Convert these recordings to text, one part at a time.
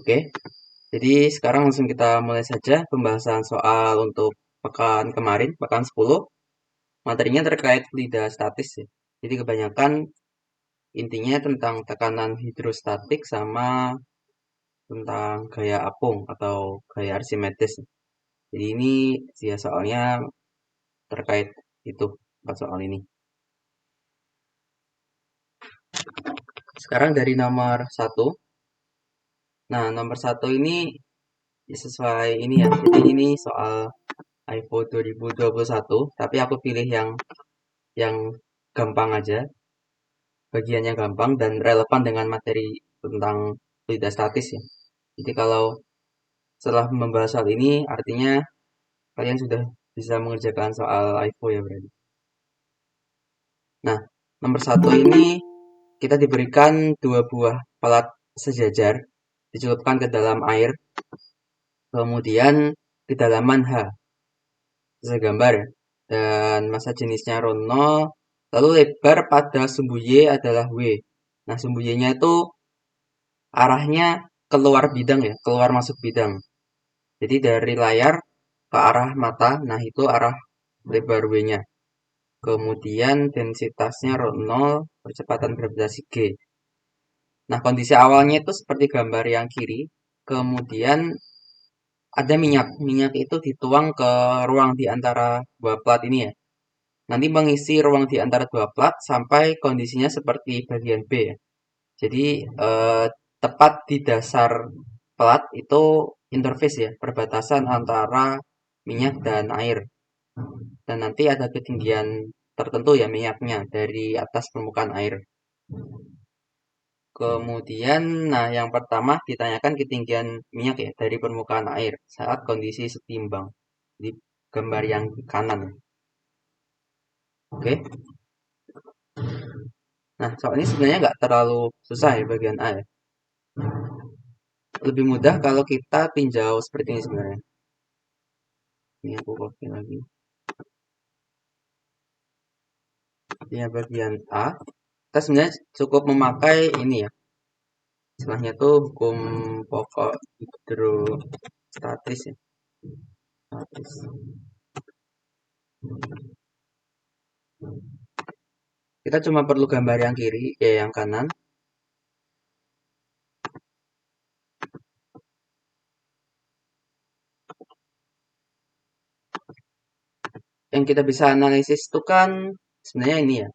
Oke, jadi sekarang langsung kita mulai saja pembahasan soal untuk pekan kemarin, pekan 10. Materinya terkait fluida statis ya. Jadi kebanyakan intinya tentang tekanan hidrostatik sama tentang gaya apung atau gaya Archimedes. Jadi ini dia soalnya terkait itu, empat soal ini. Sekarang dari nomor satu. Nah, nomor satu ini sesuai ini ya. Jadi ini soal IFO 2021, tapi aku pilih yang gampang aja, bagian yang gampang dan relevan dengan materi tentang fluida statis ya. Jadi kalau setelah membahas soal ini, artinya kalian sudah bisa mengerjakan soal IFO ya berarti. Nah, nomor satu ini kita diberikan dua buah pelat sejajar, dicelupkan ke dalam air, kemudian kedalaman H, sesuai gambar ya. Dan massa jenisnya ρ0, lalu lebar pada sumbu Y adalah W. Nah, sumbu Y-nya itu arahnya keluar bidang ya, keluar masuk bidang. Jadi dari layar ke arah mata, nah itu arah lebar W-nya. Kemudian densitasnya ρ0, percepatan gravitasi G. Nah, kondisi awalnya itu seperti gambar yang kiri. Kemudian ada minyak. Minyak itu dituang ke ruang di antara dua plat ini ya. Nanti mengisi ruang di antara dua plat sampai kondisinya seperti bagian B ya. Jadi tepat di dasar plat itu interface ya, perbatasan antara minyak dan air. Dan nanti ada ketinggian tertentu ya minyaknya dari atas permukaan air. Kemudian, nah yang pertama ditanyakan ketinggian minyak ya dari permukaan air saat kondisi setimbang. Di gambar yang kanan. Oke. Nah, soal ini sebenarnya nggak terlalu susah ya bagian A ya. Lebih mudah kalau kita tinjau seperti ini sebenarnya. Ini aku copy lagi. Ini bagian A. Kita sebenarnya cukup memakai ini ya. Istilahnya tuh hukum pokok hidrostatis ya. Statis. Kita cuma perlu gambar yang kiri, ya yang kanan. Yang kita bisa analisis itu kan sebenarnya ini ya.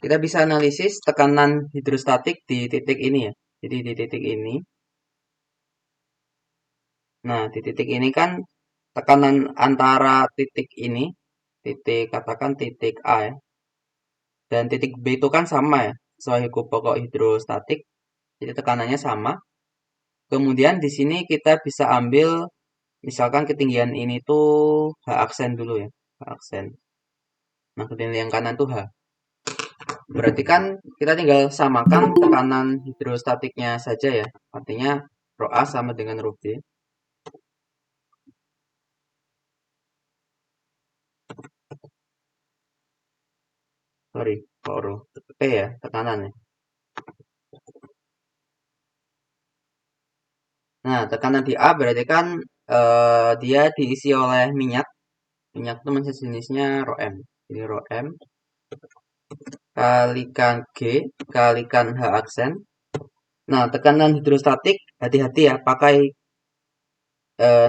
Kita bisa analisis tekanan hidrostatik di titik ini ya. Jadi di titik ini. Nah, di titik ini kan tekanan antara titik ini, titik katakan titik A ya, dan titik B itu kan sama ya, sesuai hukum pokok hidrostatik. Jadi tekanannya sama. Kemudian di sini kita bisa ambil misalkan ketinggian ini tuh H aksen dulu ya, H aksen. Nah, ketinggian yang kanan tuh H. Berarti kan kita tinggal samakan tekanan hidrostatiknya saja ya. Artinya ρ A sama dengan ρ B. Sorry, kok ρ P ya tekanan ya. Nah, tekanan di A berarti kan dia diisi oleh minyak. Minyak itu massa jenisnya ρm. Jadi ρm kalikan G kalikan H aksen. Nah, tekanan hidrostatik hati-hati ya, pakai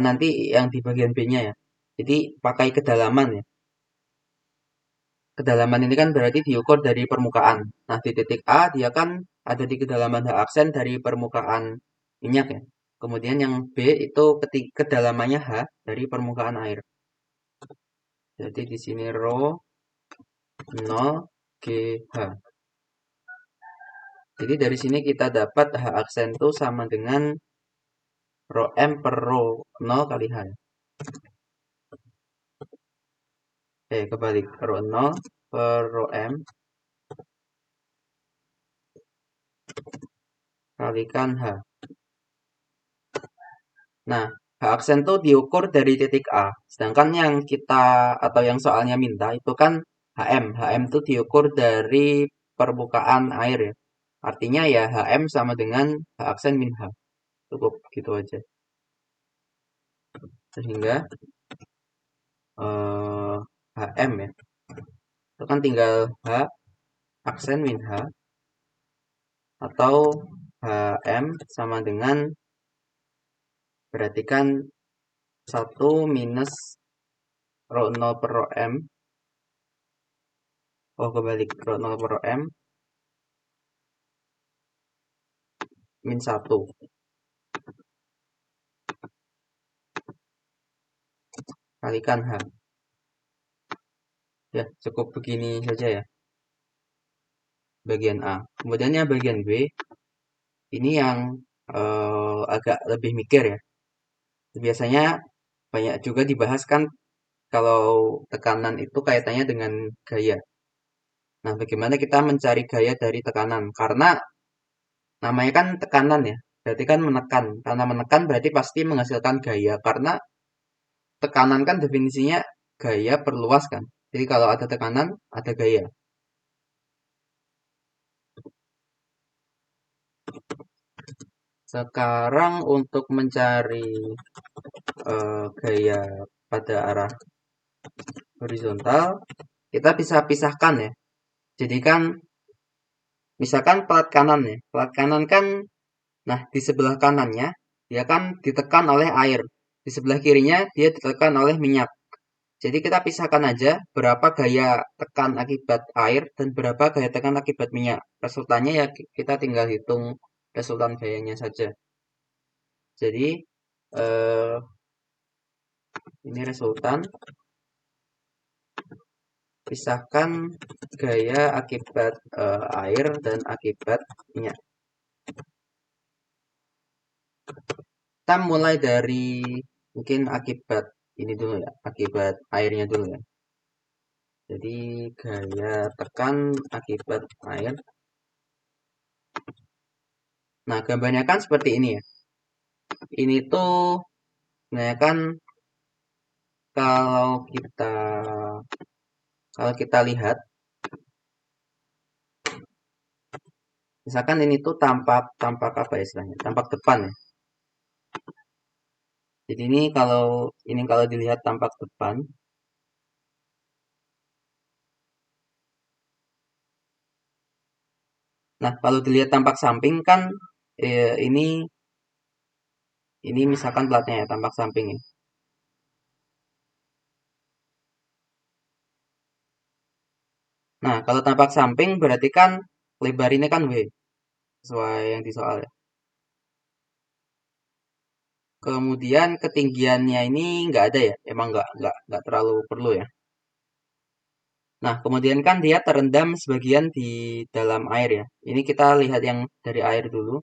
nanti yang di bagian B-nya ya. Jadi pakai kedalaman ya. Kedalaman ini kan berarti diukur dari permukaan. Nah, di titik A dia kan ada di kedalaman H aksen dari permukaan minyak ya. Kemudian yang B itu kedalamannya H dari permukaan air. Jadi di sini ρ 0 GH. Jadi dari sini kita dapat H aksen itu sama dengan ρ M per ρ 0 kali H. Kebalik. ρ 0 per ρ M kalikan H. Nah, H aksen tuh diukur dari titik A. Sedangkan yang kita atau yang soalnya minta itu kan HM. HM tuh diukur dari permukaan air ya. Artinya ya HM sama dengan H aksen min H. Cukup gitu aja. Sehingga HM ya. Itu kan tinggal H aksen min H atau HM sama dengan berarti kan 1 minus rho 0 per rho M. Oh kebalik, rho 0 per rho M min 1 kalikan H. Ya, cukup begini saja ya bagian A. Kemudian yang bagian B, ini yang agak lebih mikir ya. Biasanya banyak juga dibahas kan kalau tekanan itu kaitannya dengan gaya. Nah, bagaimana kita mencari gaya dari tekanan? Karena namanya kan tekanan ya, berarti kan menekan. Karena menekan berarti pasti menghasilkan gaya. Karena tekanan kan definisinya gaya perluas kan. Jadi kalau ada tekanan, ada gaya. Sekarang untuk mencari gaya pada arah horizontal, kita bisa pisahkan ya. Jadi kan, misalkan pelat kanan ya. Pelat kanan kan, nah di sebelah kanannya, dia kan ditekan oleh air. Di sebelah kirinya, dia ditekan oleh minyak. Jadi kita pisahkan aja berapa gaya tekan akibat air dan berapa gaya tekan akibat minyak. Resultannya ya kita tinggal hitung resultan gayanya saja. Jadi, eh, ini resultan. Pisahkan gaya akibat air dan akibat minyak. Kita mulai dari mungkin akibat ini dulu ya, akibat airnya dulu ya. Jadi gaya tekan akibat air. Nah, gambarnya kan seperti ini ya. Ini tuh sebenarnya kan kalau kita kalau kita lihat, misalkan ini tuh tampak tampak apa ya istilahnya? Tampak depan ya. Jadi ini kalau dilihat tampak depan. Nah, kalau dilihat tampak samping kan ini misalkan platnya ya tampak samping ya. Nah, kalau tampak samping berarti kan lebar ini kan W sesuai yang di soal ya. Kemudian ketinggiannya ini nggak ada ya, emang nggak terlalu perlu ya. Nah, kemudian kan dia terendam sebagian di dalam air ya. Ini kita lihat yang dari air dulu.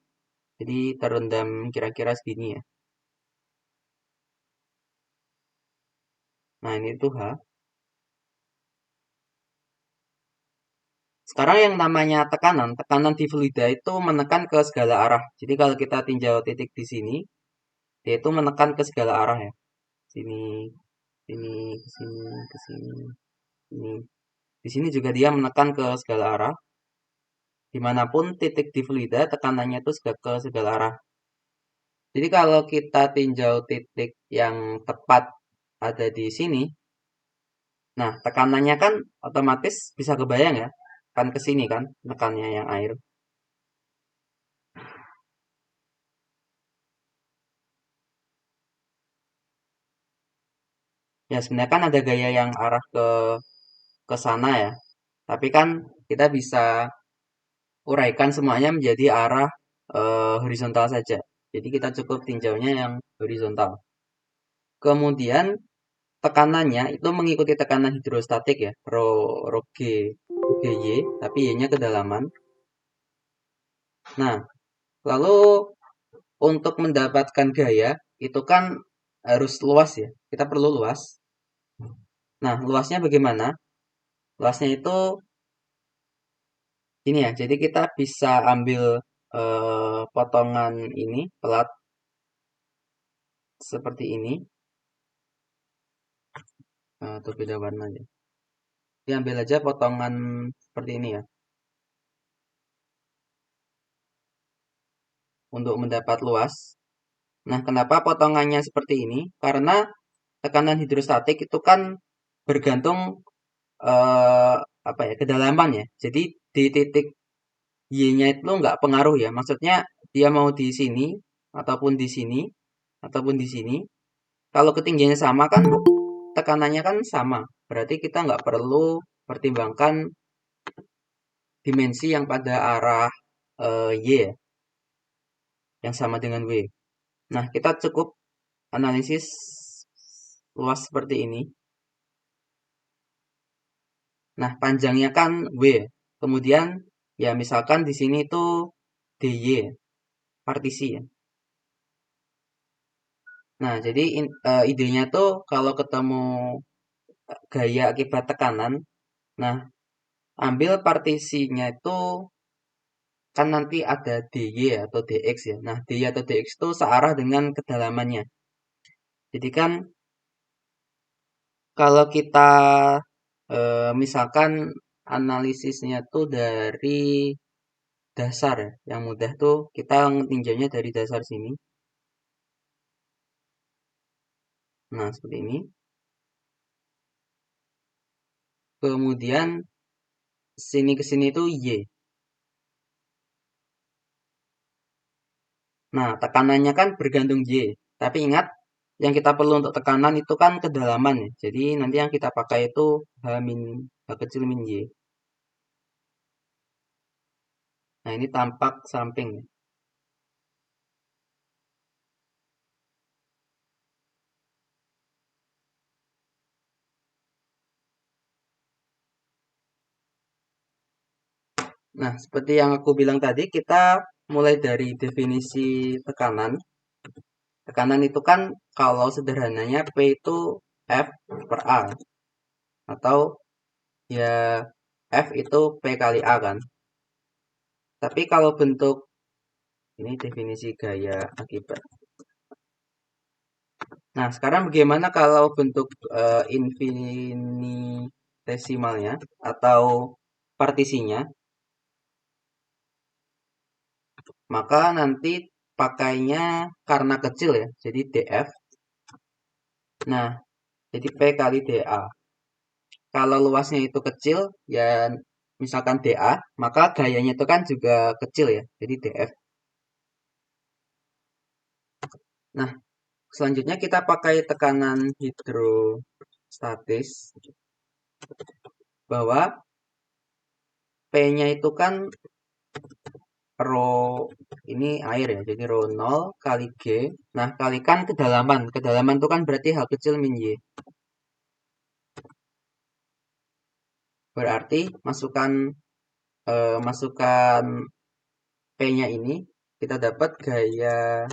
Jadi terendam kira-kira segini ya. Nah, ini tuh H. Sekarang yang namanya tekanan, tekanan di fluida itu menekan ke segala arah. Jadi kalau kita tinjau titik di sini, dia itu menekan ke segala arah ya. Sini, sini, ke sini, ke sini, sini. Di sini juga dia menekan ke segala arah. Dimanapun titik di fluida, tekanannya itu ke segala arah. Jadi kalau kita tinjau titik yang tepat ada di sini, nah tekanannya kan otomatis bisa kebayang ya, kan ke sini kan, tekannya yang air. Ya sebenarnya kan ada gaya yang arah ke sana ya. Tapi kan kita bisa uraikan semuanya menjadi arah horizontal saja. Jadi kita cukup tinjaunya yang horizontal. Kemudian tekanannya itu mengikuti tekanan hidrostatik ya, rho G, G Y, tapi Y-nya kedalaman. Nah, lalu untuk mendapatkan gaya itu kan harus luas ya. Kita perlu luas. Nah, luasnya bagaimana? Luasnya itu ini ya. Jadi kita bisa ambil potongan ini pelat seperti ini, atau beda warna ya. Diambil aja potongan seperti ini ya, untuk mendapat luas. Nah, kenapa potongannya seperti ini? Karena tekanan hidrostatik itu kan bergantung eh, apa ya, kedalaman ya. Jadi di titik Y-nya itu nggak pengaruh ya. Maksudnya dia mau di sini ataupun di sini ataupun di sini. Kalau ketinggiannya sama kan tekanannya kan sama. Berarti kita nggak perlu pertimbangkan dimensi yang pada arah Y ya, yang sama dengan W. Nah, kita cukup analisis luas seperti ini. Nah, panjangnya kan W ya. Kemudian ya misalkan di sini tuh DY ya, partisi ya. Nah, jadi idenya tuh kalau ketemu gaya akibat tekanan, nah ambil partisinya itu kan nanti ada DY atau DX ya. Nah, DY atau DX itu searah dengan kedalamannya. Jadi kan kalau kita misalkan analisisnya tuh dari dasar ya, yang mudah tuh kita tinjaunya dari dasar sini. Nah, seperti ini. Kemudian sini ke sini itu Y. Nah, tekanannya kan bergantung Y. Tapi ingat, yang kita perlu untuk tekanan itu kan kedalaman ya. Jadi nanti yang kita pakai itu H kecil min Y. Nah, ini tampak samping ya. Nah, seperti yang aku bilang tadi, kita mulai dari definisi tekanan. Tekanan itu kan kalau sederhananya P itu F per A. Atau ya F itu P kali A kan. Tapi kalau bentuk, ini definisi gaya akibat. Nah, sekarang bagaimana kalau bentuk infinitesimalnya atau partisinya? Maka nanti pakainya karena kecil ya, jadi df. Nah, jadi P kali dA. Kalau luasnya itu kecil, ya misalkan dA, maka gayanya itu kan juga kecil ya, jadi df. Nah, selanjutnya kita pakai tekanan hidrostatis, bahwa P-nya itu kan rho, ini air ya, jadi rho 0 kali G. Nah, kalikan kedalaman. Kedalaman itu kan berarti H kecil min Y. Berarti masukkan P-nya ini, kita dapat gaya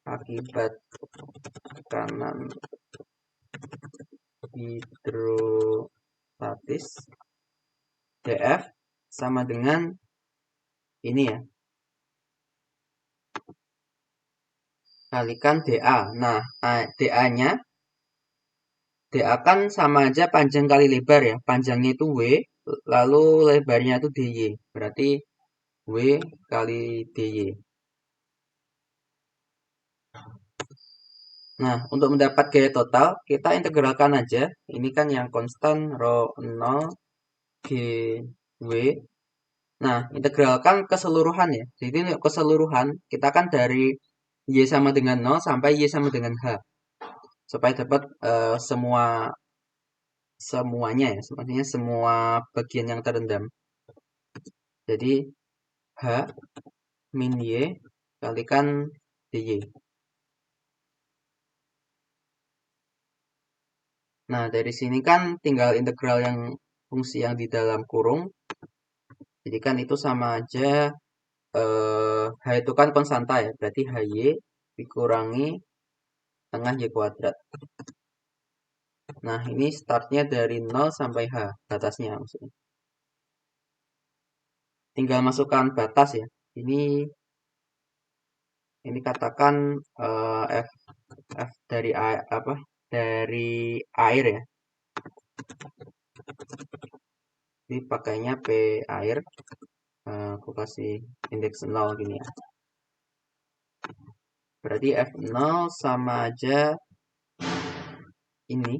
akibat tekanan hidrostatis dF sama dengan ini ya, kalikan dA. Nah, dA-nya, dA kan sama aja panjang kali lebar ya. Panjangnya itu W, lalu lebarnya itu DY. Berarti W kali DY. Nah, untuk mendapat gaya total, kita integralkan aja. Ini kan yang konstan rho 0 GW. Nah, integralkan keseluruhan ya. Jadi untuk keseluruhan, kita kan dari Y sama dengan 0 sampai Y sama dengan H. Supaya dapat semuanya ya. Maksudnya semua bagian yang terendam. Jadi, H min Y kalikan DY. Nah, dari sini kan tinggal integral yang fungsi yang di dalam kurung. Jadi kan itu sama aja, H itu kan konstanta ya, berarti HY dikurangi tengah Y kuadrat. Nah, ini startnya dari 0 sampai H, batasnya maksudnya. Tinggal masukkan batas ya. Ini katakan F F dari dari air ya. Jadi pakainya P air. Aku kasih indeks 0 gini ya. Berarti F0 sama aja ini.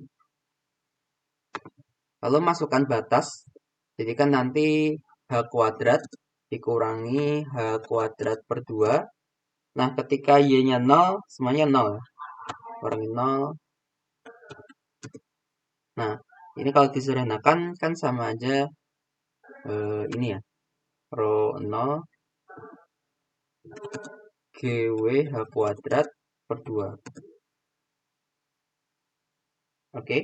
Lalu masukkan batas. Jadi kan nanti H kuadrat dikurangi H kuadrat per 2. Nah, ketika Y-nya 0, semuanya 0. Kurangi 0. Nah, ini kalau disederhanakan kan sama aja ini ya. Rho 0 GW H kuadrat per 2. Oke.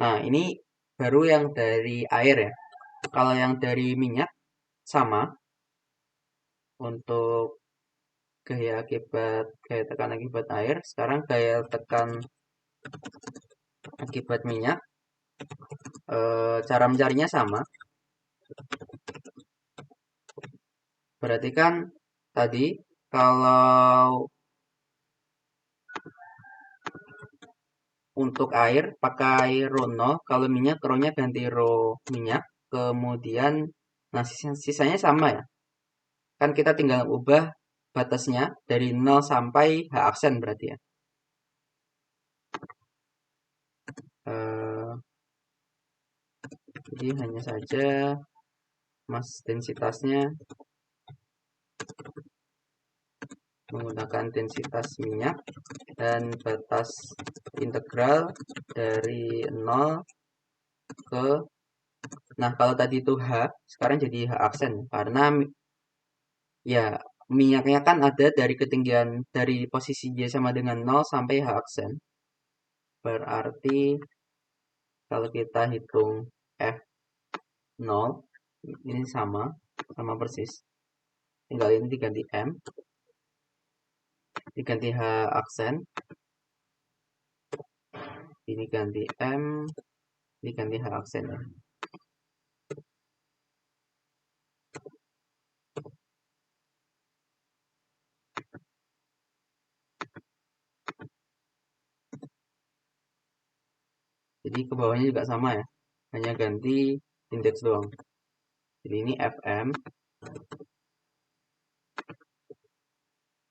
Nah, ini baru yang dari air ya. Kalau yang dari minyak sama untuk gaya tekan akibat air. Sekarang gaya tekan akibat minyak. Cara mencarinya sama. Berarti kan tadi kalau untuk air pakai rho 0, kalau minyak rho-nya ganti rho minyak, kemudian nah sisanya sama ya. Kan kita tinggal ubah batasnya dari 0 sampai H aksen berarti ya. Jadi hanya saja mas densitasnya menggunakan densitas minyak dan batas integral dari 0 ke, nah kalau tadi itu H, sekarang jadi H aksen karena ya minyaknya kan ada dari ketinggian dari posisi J sama dengan 0 sampai H aksen. Berarti kalau kita hitung F0 ini sama persis. Tinggal ini diganti M, diganti H aksen, ini ganti M, diganti H aksen ya. Jadi ke bawahnya juga sama ya, hanya ganti indeks doang. Jadi ini Fm,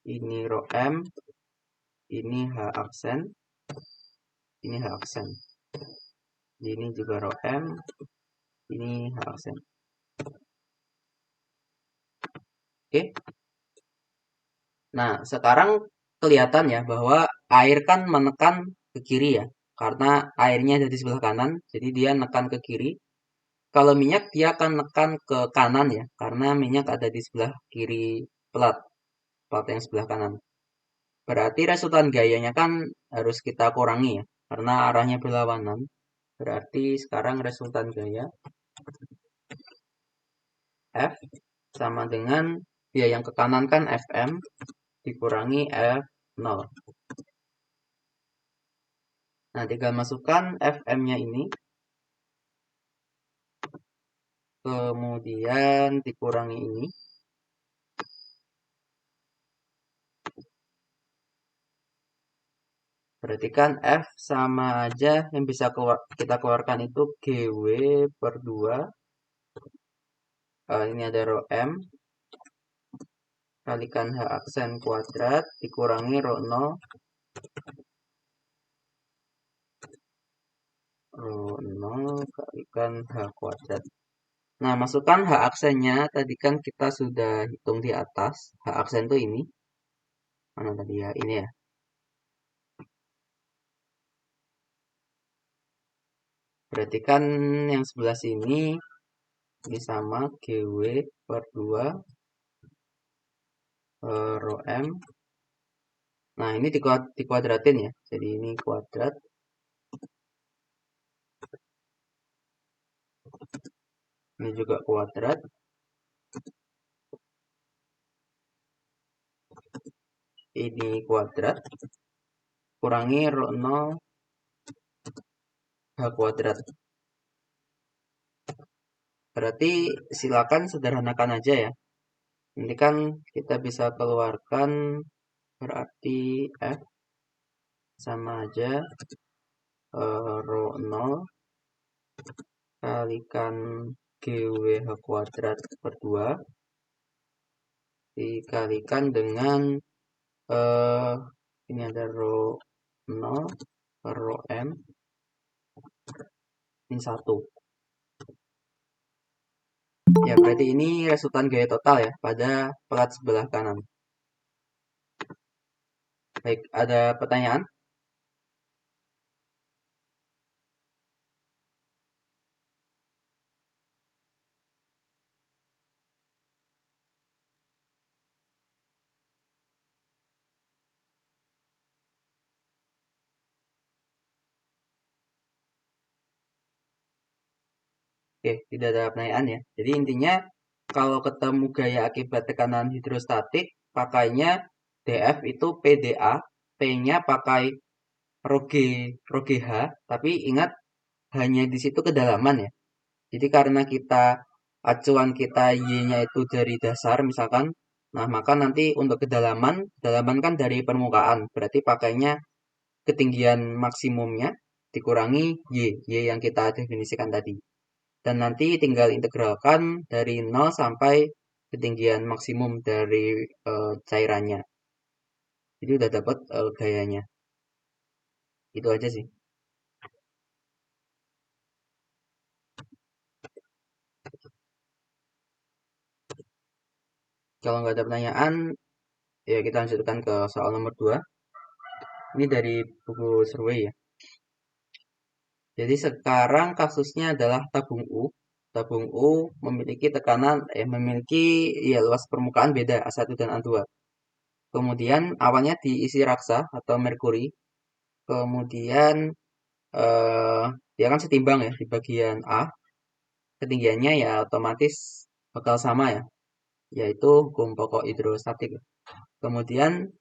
ini rho M, ini H aksen, ini H aksen. Ini juga rho M, ini H aksen. Oke. Nah, sekarang kelihatan ya bahwa air kan menekan ke kiri ya. Karena airnya ada di sebelah kanan, jadi dia nekan ke kiri. Kalau minyak dia akan nekan ke kanan ya, karena minyak ada di sebelah kiri plat, plat yang sebelah kanan. Berarti resultan gayanya kan harus kita kurangi ya, karena arahnya berlawanan. Berarti sekarang resultan gaya F sama dengan ya yang ke kanan kan Fm dikurangi F0. Nah, tinggal masukkan Fm-nya ini. Kemudian dikurangi ini. Berarti kan F sama aja yang bisa kita keluarkan itu GW per 2. Ini ada rho M. Kalikan H aksen kuadrat dikurangi rho 0. Rho 0 kalikan H kuadrat. Nah, masukkan H aksennya. Tadi kan kita sudah hitung di atas. H aksen itu ini. Mana tadi ya? Ini ya. Berarti kan yang sebelah sini ini sama GW per 2 rho M. Nah, ini dikuadratin ya. Jadi ini kuadrat. Ini juga kuadrat. Ini kuadrat. Kurangi rho 0 H kuadrat. Berarti silakan sederhanakan aja ya. Nanti kan kita bisa keluarkan berarti F sama aja rho 0 kalikan GWH kuadrat per 2 dikalikan dengan ini ada rho 0 per rho M min 1. Ya, berarti ini resultan gaya total ya pada pelat sebelah kanan. Baik, ada pertanyaan? Oke, tidak ada pertanyaan ya. Jadi intinya kalau ketemu gaya akibat tekanan hidrostatik, pakainya dF itu PdA, P-nya pakai rho GH, tapi ingat hanya di situ kedalaman ya. Jadi karena kita acuan kita Y-nya itu dari dasar misalkan, nah maka nanti untuk kedalaman kan dari permukaan, berarti pakainya ketinggian maksimumnya dikurangi Y yang kita definisikan tadi. Dan nanti tinggal integralkan dari 0 sampai ketinggian maksimum dari cairannya. Jadi udah dapat gayanya. Itu aja sih. Kalau nggak ada pertanyaan, ya kita lanjutkan ke soal nomor 2. Ini dari buku survei ya. Jadi sekarang kasusnya adalah tabung U. Tabung U memiliki memiliki ya luas permukaan beda A1 dan A2. Kemudian awalnya diisi raksa atau merkuri. Kemudian eh, dia kan setimbang ya di bagian A. Ketinggiannya ya otomatis bakal sama ya, yaitu hukum pokok hidrostatik. Kemudian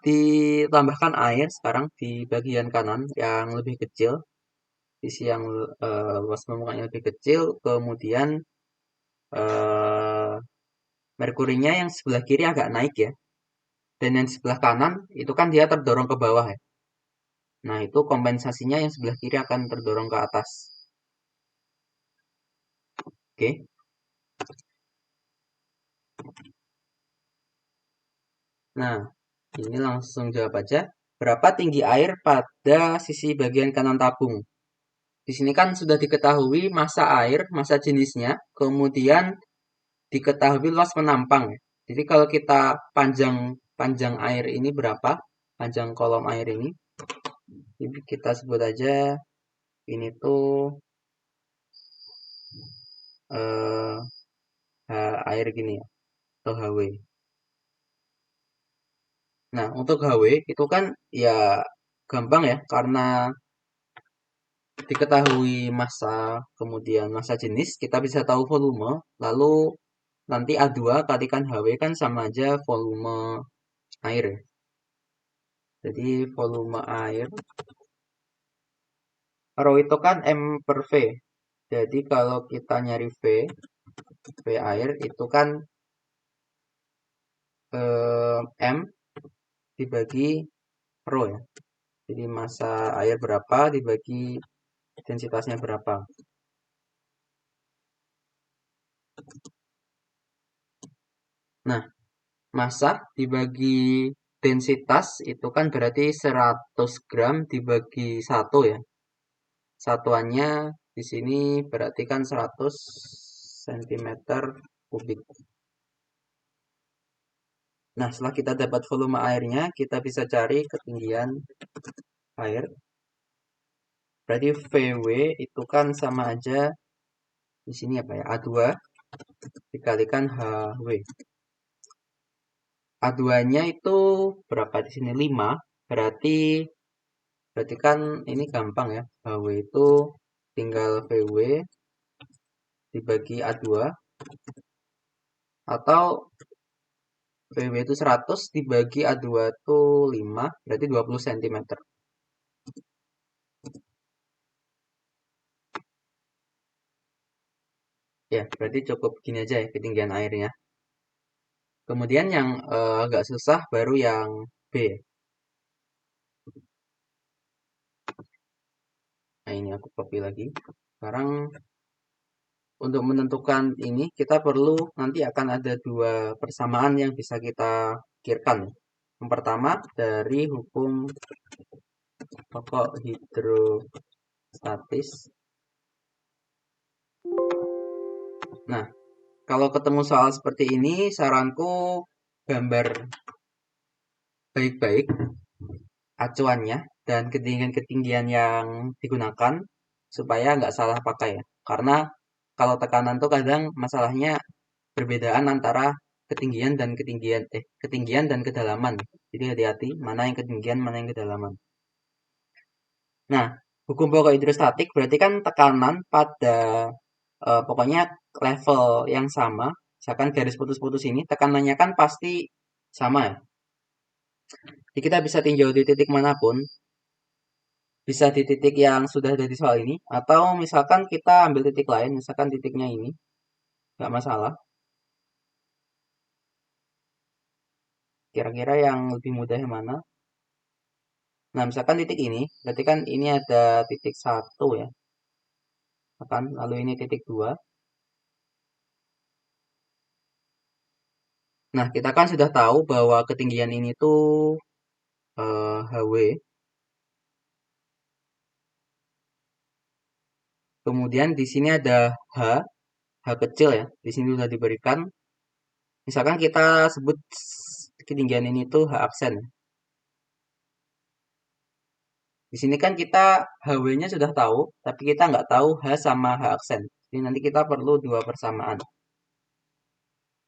ditambahkan air sekarang di bagian kanan yang lebih kecil, sisi yang luas permukaannya lebih kecil, kemudian eh, merkurinya yang sebelah kiri agak naik ya, dan yang sebelah kanan itu kan dia terdorong ke bawah ya. Nah itu kompensasinya yang sebelah kiri akan terdorong ke atas. Oke. Nah ini langsung jawab aja. Berapa tinggi air pada sisi bagian kanan tabung? Di sini kan sudah diketahui massa air, massa jenisnya, kemudian diketahui luas penampang ya. Jadi kalau kita panjang panjang air ini berapa? Panjang kolom air ini. Jadi kita sebut aja ini tuh eh, air gini ya, atau HW. Nah, untuk HW itu kan ya gampang ya karena diketahui massa kemudian massa jenis, kita bisa tahu volume, lalu nanti A2 kalikan HW kan sama aja volume air ya. Jadi volume air rho itu kan M per V. Jadi kalau kita nyari V air itu kan M dibagi rho ya. Jadi massa air berapa dibagi densitasnya berapa. Nah, massa dibagi densitas itu kan berarti 100 gram dibagi 1 ya. Satuannya di sini berarti kan 100 cm kubik. Nah, setelah kita dapat volume airnya, kita bisa cari ketinggian air. Berarti VW itu kan sama aja di sini apa ya? A2 dikalikan HW. A2-nya itu berapa di sini? 5. Berarti berarti kan ini gampang ya. HW itu tinggal VW dibagi A2 atau VW itu 100 dibagi A2 itu 5, berarti 20 cm. Ya, berarti cukup gini aja ya ketinggian airnya. Kemudian yang agak susah baru yang B. Nah, ini aku copy lagi. Sekarang untuk menentukan ini, kita perlu nanti akan ada dua persamaan yang bisa kita pikirkan. Yang pertama, dari hukum pokok hidrostatis. Nah, kalau ketemu soal seperti ini, saranku gambar baik-baik acuannya dan ketinggian-ketinggian yang digunakan supaya nggak salah pakai ya. Karena kalau tekanan tuh kadang masalahnya perbedaan antara ketinggian dan kedalaman. Jadi hati-hati mana yang ketinggian, mana yang kedalaman. Nah, hukum pokok hidrostatik berarti kan tekanan pada pokoknya level yang sama. Misalkan garis putus-putus ini tekanannya kan pasti sama ya. Jadi kita bisa tinjau di titik manapun, bisa di titik yang sudah ada di soal ini, atau misalkan kita ambil titik lain, misalkan titiknya ini, nggak masalah. Kira-kira yang lebih mudah yang mana? Nah, misalkan titik ini, berarti kan ini ada titik 1 ya, kan? Lalu ini titik 2. Nah, kita kan sudah tahu bahwa ketinggian ini tuh HW. Kemudian di sini ada H kecil ya. Di sini sudah diberikan. Misalkan kita sebut ketinggian ini tuh H aksen. Di sini kan kita HW-nya sudah tahu, tapi kita nggak tahu H sama H aksen. Jadi nanti kita perlu dua persamaan.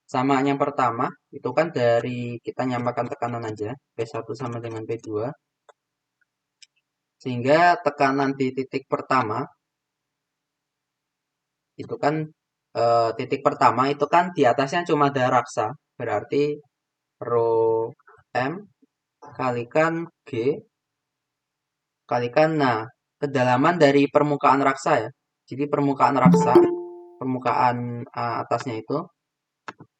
Samaan yang pertama, itu kan dari kita nyamakan tekanan aja. P1 sama dengan P2. Sehingga tekanan di titik pertama, itu kan titik pertama itu kan di atasnya cuma ada raksa. Berarti rho M kalikan G kalikan, nah, kedalaman dari permukaan raksa ya. Jadi permukaan raksa, permukaan atasnya itu,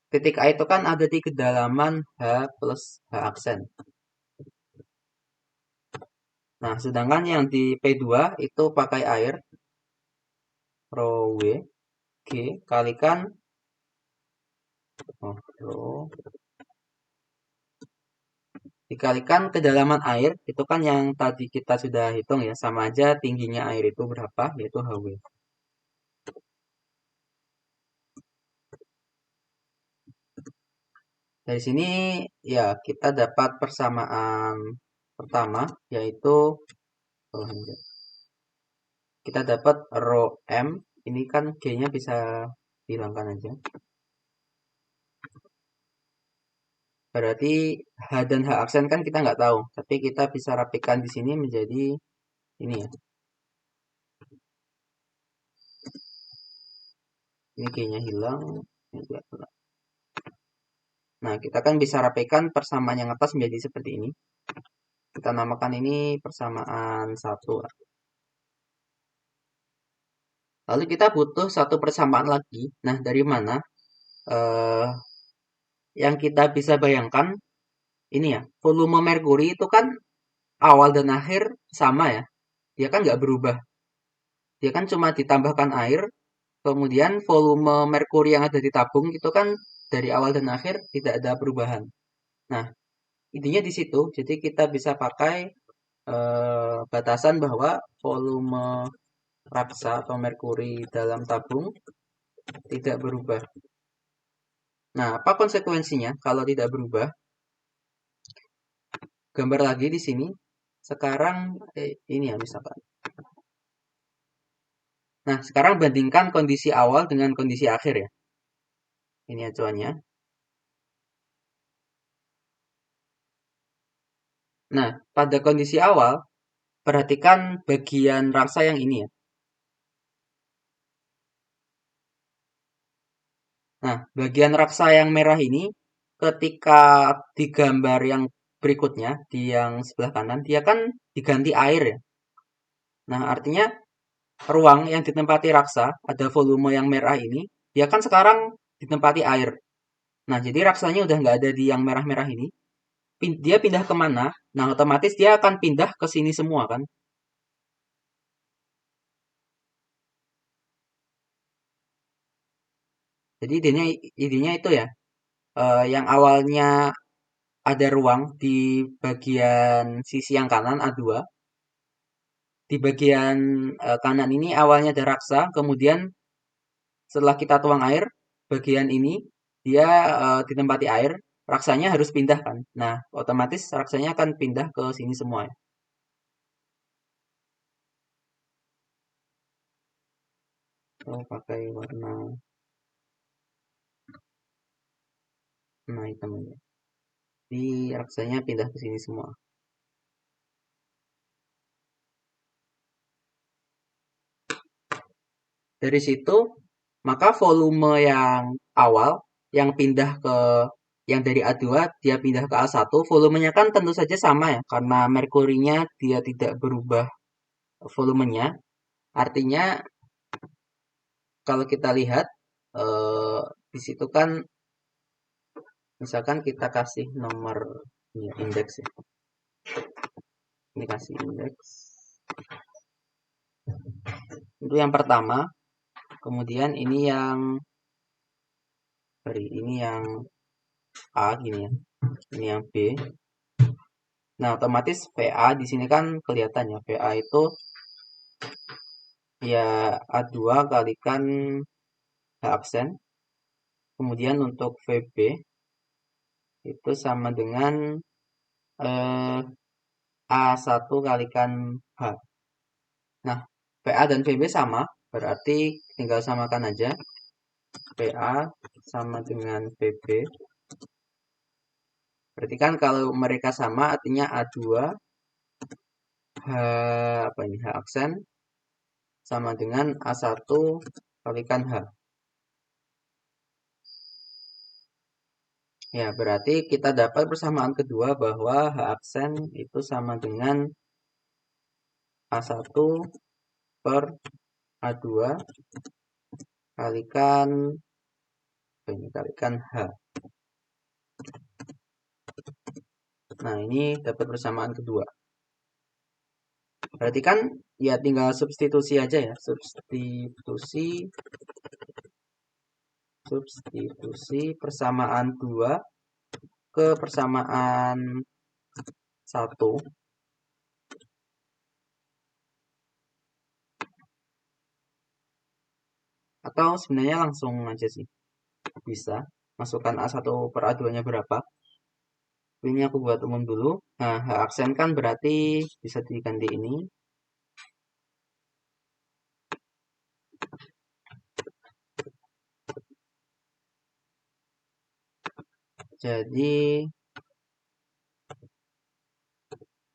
titik A itu kan ada di kedalaman H plus H aksen. Nah, sedangkan yang di P2 itu pakai air, rho W, G, kalikan, rho, dikalikan kedalaman air, itu kan yang tadi kita sudah hitung ya, sama aja tingginya air itu berapa, yaitu HW. Dari sini ya kita dapat persamaan pertama, yaitu kita dapat rho M, ini kan G-nya bisa dihilangkan aja. Berarti H dan H aksen kan kita nggak tahu, tapi kita bisa rapikan di sini menjadi ini ya. Ini G-nya hilang, ini juga hilang. Nah, kita kan bisa rapikan persamaan yang atas menjadi seperti ini. Kita namakan ini persamaan 1. Lalu kita butuh satu persamaan lagi. Nah, dari mana? Eh, yang kita bisa bayangkan, ini ya, volume merkuri itu kan awal dan akhir sama ya. Dia kan nggak berubah. Dia kan cuma ditambahkan air, kemudian volume merkuri yang ada di tabung itu kan dari awal dan akhir tidak ada perubahan. Nah, intinya di situ. Jadi kita bisa pakai batasan bahwa volume raksa atau merkuri dalam tabung tidak berubah. Nah, apa konsekuensinya kalau tidak berubah? Gambar lagi di sini. Sekarang ini ya misalkan. Nah, sekarang bandingkan kondisi awal dengan kondisi akhir ya. Ini acuannya. Nah, pada kondisi awal, perhatikan bagian raksa yang ini ya. Nah, bagian raksa yang merah ini, ketika di gambar yang berikutnya, di yang sebelah kanan, dia kan diganti air ya. Nah, artinya ruang yang ditempati raksa, ada volume yang merah ini, dia kan sekarang ditempati air. Nah, jadi raksanya udah nggak ada di yang merah-merah ini. Dia pindah kemana? Nah, otomatis dia akan pindah ke sini semua kan. Jadi idenya itu ya, yang awalnya ada ruang di bagian sisi yang kanan A2, di bagian kanan ini awalnya ada raksa, kemudian setelah kita tuang air, bagian ini dia ditempati air, raksanya harus pindah kan. Nah, otomatis raksanya akan pindah ke sini semua ya. Oh, pakai warna hitam aja. Jadi raksanya pindah ke sini semua. Dari situ, maka volume yang awal yang pindah ke yang dari A2 dia pindah ke A1, volumenya kan tentu saja sama ya, karena merkurinya dia tidak berubah volumenya. Artinya kalau kita lihat eh, di situ kan misalkan kita kasih nomor ya, indeks ya. Ini kasih indeks. Itu yang pertama. Kemudian ini yang A gini ya. Ini yang B. Nah, otomatis VA di sini kan kelihatan ya. VA itu ya A2 kalikan H absen. Kemudian untuk VB itu sama dengan eh, A1 kalikan H. Nah, VA dan VB sama, berarti tinggal samakan aja. VA sama dengan VB. Berarti kan kalau mereka sama artinya A2 H apa ini H aksen sama dengan A1 kalikan H. Ya, berarti kita dapat persamaan kedua bahwa H aksen itu sama dengan A1 per A2 kalikan kalikan H. Nah, ini dapat persamaan kedua. Berarti kan ya tinggal substitusi aja ya. Substitusi persamaan 2 ke persamaan 1. Atau sebenarnya langsung aja sih. Bisa. Masukkan A1 per A2-nya berapa. Ini aku buat umum dulu. Nah, H aksen kan berarti bisa diganti ini. Jadi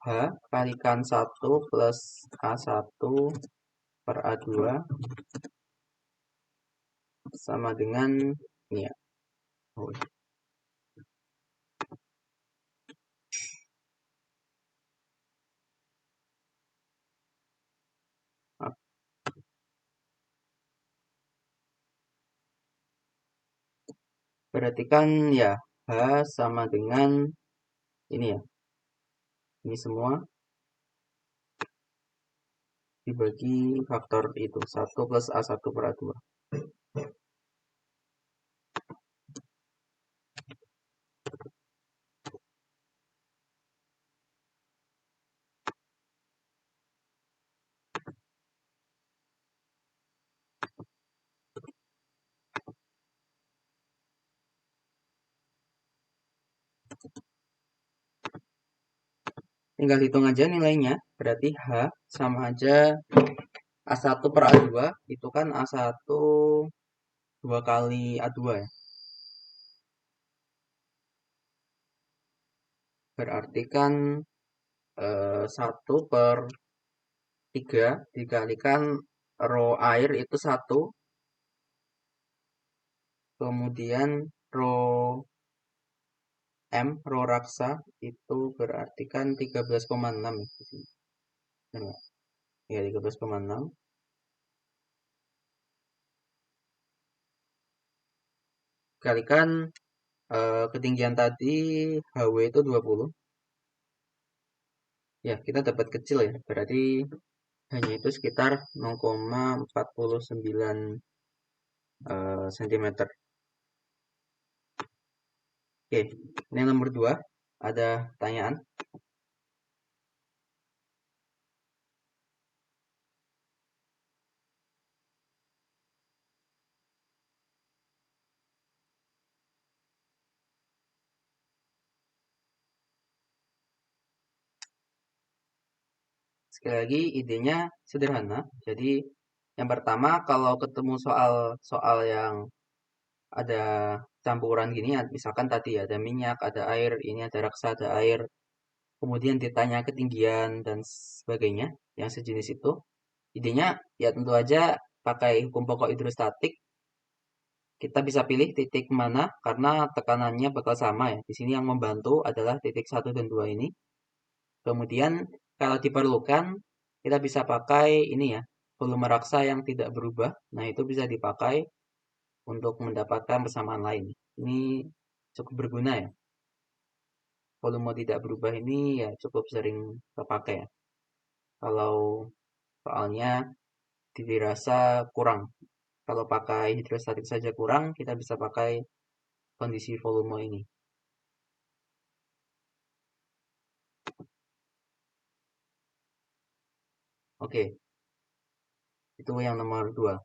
H kalikan 1 plus A1 per A2 sama dengan ini ya. Oh, berarti kan ya H sama dengan ini ya. Ini semua dibagi faktor itu. 1 plus A1 per A2. Tinggal hitung aja nilainya. Berarti H sama aja A1 per A2. Itu kan A1 2 kali A2 ya. Berarti kan 1 per 3 dikalikan rho air itu 1. Kemudian rho M, rho raksa itu berarti kan 13,6 ya di sini. Benar. Ya, 13,6. Kalikan ketinggian tadi HW itu 20. Ya, kita dapat kecil ya. Berarti hanya itu sekitar 0,49 cm. Oke, ini yang nomor 2. Ada pertanyaan? Sekali lagi, idenya sederhana. Jadi, yang pertama, kalau ketemu soal yang ada campuran gini, misalkan tadi ada minyak, ada air, ini ada raksa, ada air, kemudian ditanya ketinggian dan sebagainya, yang sejenis itu, idenya ya tentu aja pakai hukum pokok hidrostatik. Kita bisa pilih titik mana karena tekanannya bakal sama ya. Di sini yang membantu adalah titik 1 dan 2 ini. Kemudian kalau diperlukan kita bisa pakai ini ya, volume raksa yang tidak berubah. Nah, itu bisa dipakai untuk mendapatkan persamaan lain. Ini cukup berguna ya. Volume tidak berubah ini ya cukup sering terpakai ya. Kalau soalnya dirasa kurang. Kalau pakai hidrostatik saja kurang, kita bisa pakai kondisi volume ini. Oke, itu yang nomor 2.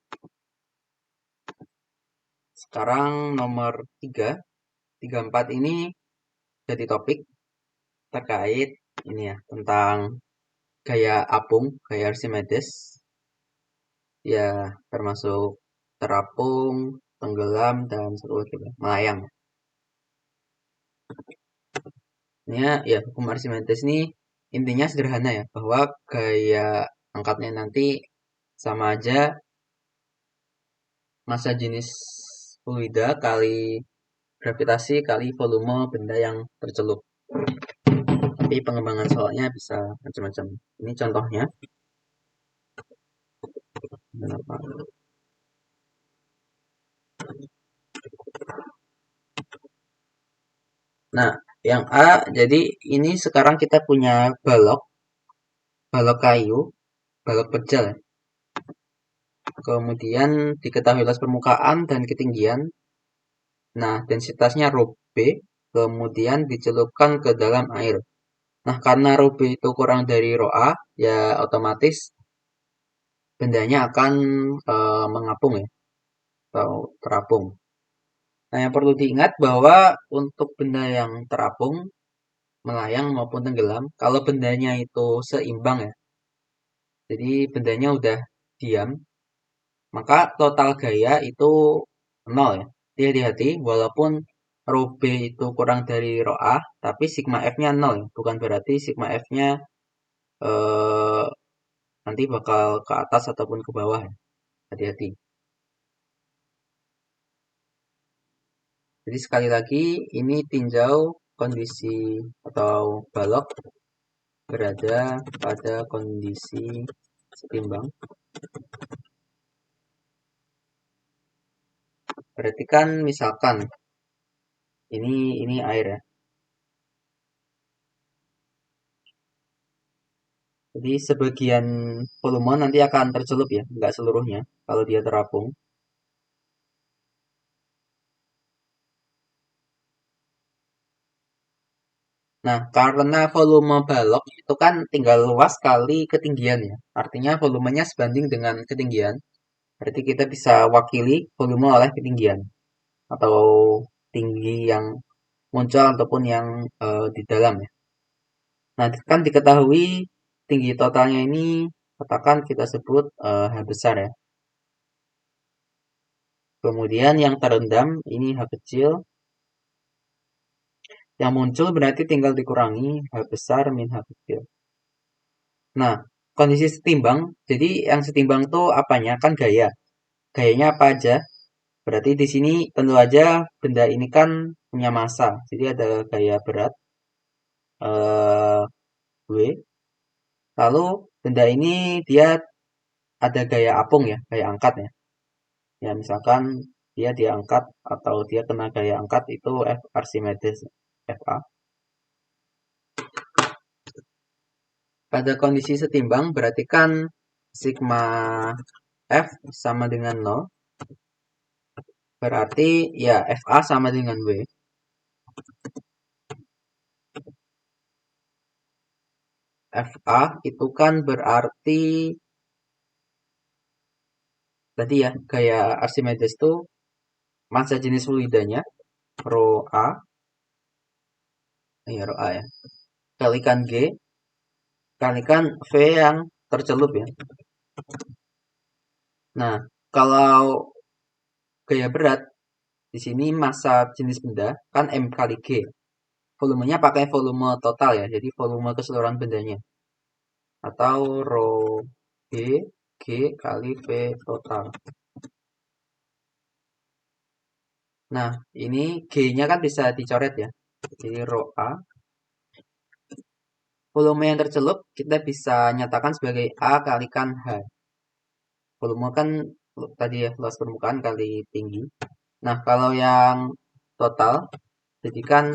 Sekarang nomor 3. 3, 4 ini jadi topik terkait ini ya, tentang gaya apung, gaya Archimedes. Ya, termasuk terapung, tenggelam, dan satu lagi melayang. Ini ya, hukum Archimedes ini intinya sederhana ya, bahwa gaya angkatnya nanti sama aja massa jenis fluida kali gravitasi kali volume benda yang tercelup. Tapi pengembangan soalnya bisa macam-macam. Ini contohnya. Nah, yang A, jadi ini sekarang kita punya balok kayu, balok pejal. Kemudian diketahui luas permukaan dan ketinggian. Nah, densitasnya rho B, kemudian dicelupkan ke dalam air. Nah, karena rho B itu kurang dari rho A, ya otomatis bendanya akan mengapung ya, atau terapung. Nah, yang perlu diingat bahwa untuk benda yang terapung, melayang maupun tenggelam, kalau bendanya itu seimbang ya, jadi bendanya udah diam, maka total gaya itu 0 ya. Jadi hati-hati, walaupun rho B itu kurang dari rho A, tapi sigma F-nya 0 ya. Bukan berarti sigma F-nya eh, nanti bakal ke atas ataupun ke bawah ya. Hati-hati. Jadi sekali lagi, ini tinjau kondisi atau balok berada pada kondisi setimbang. Berarti kan misalkan ini air ya. Jadi sebagian volume nanti akan tercelup ya, nggak seluruhnya kalau dia terapung. Nah, karena volume balok itu kan tinggal luas kali ketinggian ya. Artinya volumenya sebanding dengan ketinggian. Berarti kita bisa wakili volume oleh ketinggian atau tinggi yang muncul ataupun yang di dalam ya. Nah, kan diketahui tinggi totalnya ini katakan kita sebut H besar ya. Kemudian yang terendam ini H kecil. Yang muncul berarti tinggal dikurangi H besar min H kecil. Nah, kondisi setimbang, jadi yang setimbang tuh apanya? Kan gaya. Gayanya apa aja? Berarti di sini tentu aja benda ini kan punya massa. Jadi ada gaya berat eh, W. Lalu benda ini dia ada gaya apung ya, gaya angkat ya. Ya misalkan dia diangkat atau dia kena gaya angkat itu F Archimedes FA. Pada kondisi setimbang berarti kan sigma F sama dengan 0. Berarti ya FA sama dengan W. FA itu kan berarti tadi ya, gaya Archimedes itu massa jenis fluidanya, rho A, ya rho A ya, kalikan G, kalikan V yang tercelup ya. Nah, kalau gaya berat, di sini massa jenis benda kan M kali G. Volumenya pakai volume total ya, jadi volume keseluruhan bendanya. Atau rho G, G kali V total. Nah, ini G-nya kan bisa dicoret ya. Jadi rho A. Volume yang tercelup kita bisa nyatakan sebagai A kalikan H. Volume kan tadi ya, luas permukaan kali tinggi. Nah, kalau yang total, jadi kan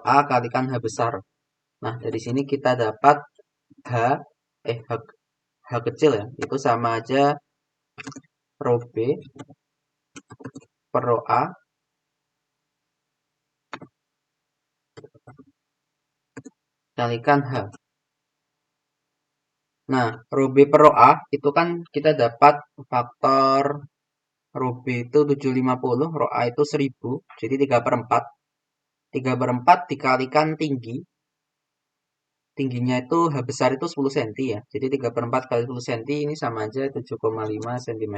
A kalikan H besar. Nah, dari sini kita dapat H, H kecil ya, itu sama aja rho B per rho A kalikan H. Nah, rho B per rho A itu kan kita dapat faktor rho B itu 750, rho A itu 1000, jadi 3/4. 3/4 dikalikan tinggi. Tingginya itu H besar itu 10 cm ya. Jadi 3/4 kali 10 cm ini sama aja 7,5 cm.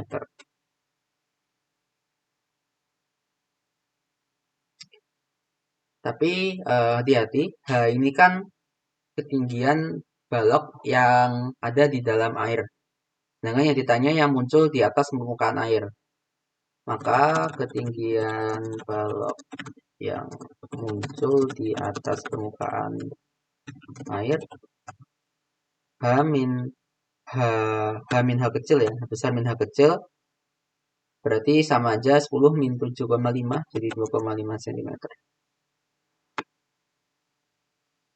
Tapi hati-hati, H ini kan ketinggian balok yang ada di dalam air. Dengan yang ditanya yang muncul di atas permukaan air. Maka ketinggian balok yang muncul di atas permukaan air H min H, H min H kecil ya, H besar min H kecil berarti sama aja 10 min 7,5 jadi 2,5 cm.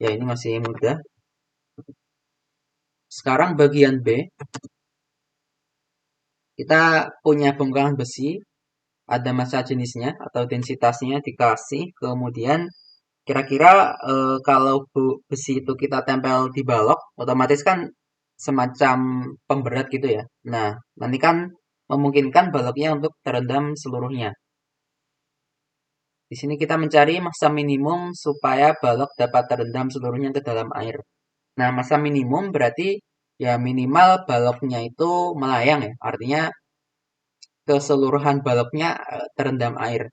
Ya ini masih mudah. Sekarang bagian B. Kita punya bongkahan besi, ada massa jenisnya atau densitasnya dikasih, kemudian kira-kira kalau besi itu kita tempel di balok, otomatis kan semacam pemberat gitu ya. Nah, nanti kan memungkinkan baloknya untuk terendam seluruhnya. Di sini kita mencari massa minimum supaya balok dapat terendam seluruhnya ke dalam air. Nah, massa minimum berarti ya minimal baloknya itu melayang ya. Artinya keseluruhan baloknya terendam air.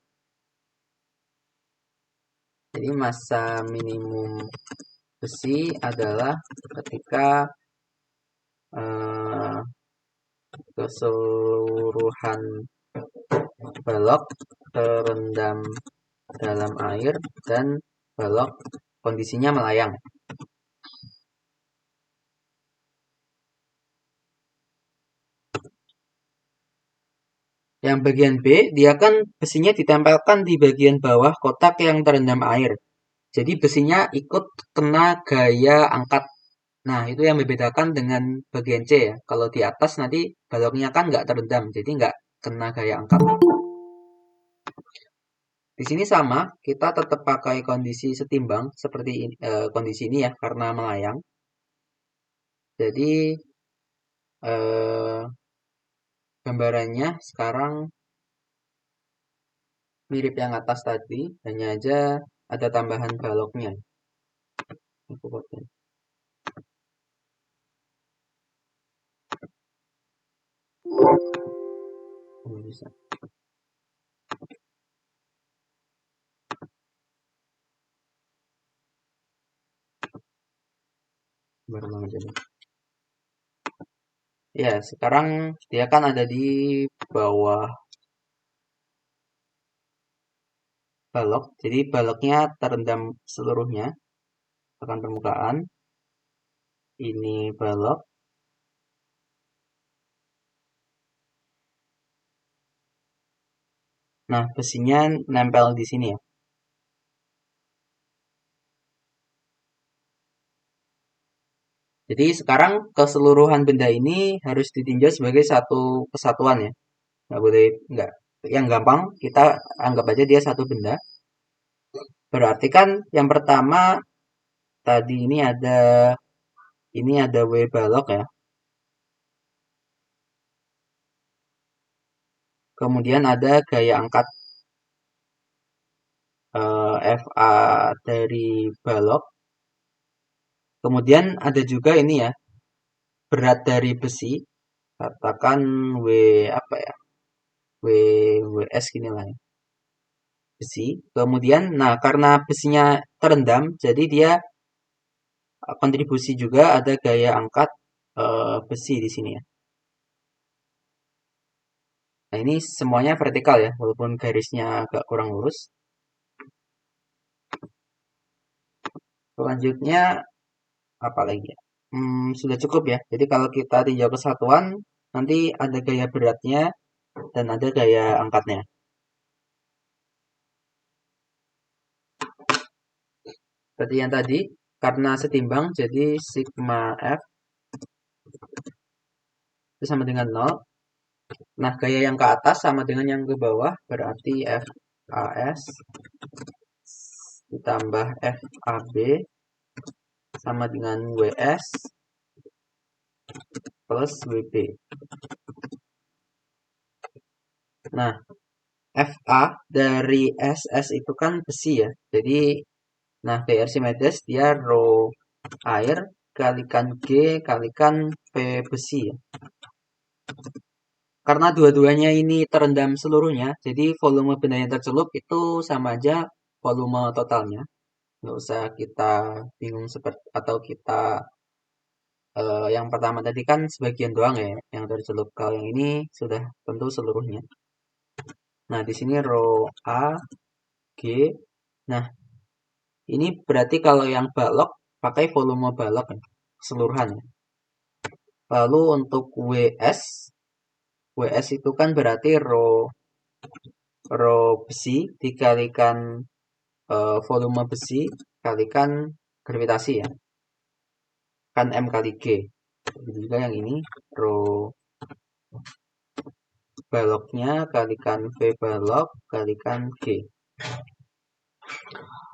Jadi massa minimum besi adalah ketika keseluruhan balok terendam dalam air dan balok kondisinya melayang. Yang bagian B, dia kan besinya ditempelkan di bagian bawah kotak yang terendam air. Jadi besinya ikut kena gaya angkat. Nah, itu yang membedakan dengan bagian C ya. Kalau di atas nanti baloknya kan nggak terendam, jadi nggak kena gaya angkat. Di sini sama, kita tetap pakai kondisi setimbang seperti kondisi ini ya, karena melayang. Jadi gambarannya sekarang mirip yang atas tadi, hanya aja ada tambahan baloknya. Bisa. Ya, sekarang dia kan ada di bawah balok. Jadi baloknya terendam seluruhnya akan permukaan. Ini balok. Nah, besinya nempel di sini ya. Jadi sekarang keseluruhan benda ini harus ditinjau sebagai satu kesatuan ya. Nggak boleh, nggak. Yang gampang kita anggap aja dia satu benda. Berarti kan yang pertama tadi ini ada W balok ya. Kemudian ada gaya angkat FA dari balok. Kemudian ada juga ini ya, berat dari besi. Katakan W apa ya? W WS gini lah ya. Besi. Kemudian nah karena besinya terendam jadi dia kontribusi juga ada gaya angkat besi di sini ya. Nah, ini semuanya vertikal ya, walaupun garisnya agak kurang lurus. Selanjutnya, apa lagi ya? Sudah cukup ya. Jadi kalau kita tinjau kesatuan, nanti ada gaya beratnya dan ada gaya angkatnya. Seperti yang tadi, karena setimbang, jadi sigma F itu sama dengan 0. Nah, gaya yang ke atas sama dengan yang ke bawah, berarti FAS ditambah FAB sama dengan WS plus WB. Nah, FA dari SS itu kan besi ya. Jadi, nah gaya Archimedes dia rho air kalikan G kalikan V besi ya. Karena dua-duanya ini terendam seluruhnya, jadi volume benda yang tercelup itu sama aja volume totalnya. Nggak usah kita bingung seperti atau kita yang pertama tadi kan sebagian doang ya yang tercelup. Kalau yang ini sudah tentu seluruhnya. Nah, di sini rho A G. Nah, ini berarti kalau yang balok pakai volume balok ya, keseluruhan. Lalu untuk WS itu kan berarti rho besi dikalikan volume besi kalikan gravitasi ya. Kan M kali G. Jadi juga yang ini rho baloknya kalikan V balok kalikan G.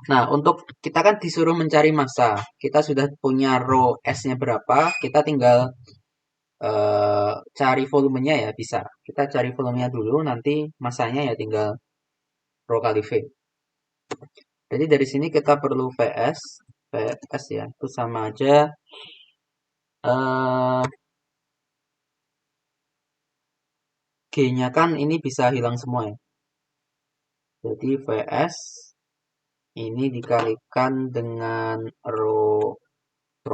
Nah, untuk kita kan disuruh mencari massa. Kita sudah punya rho S-nya berapa, kita tinggal cari volumenya ya bisa. Kita cari volumenya dulu, nanti massanya ya tinggal rho kali V. Jadi dari sini kita perlu VS ya, itu sama aja G-nya kan ini bisa hilang semua ya. Jadi VS ini dikalikan dengan rho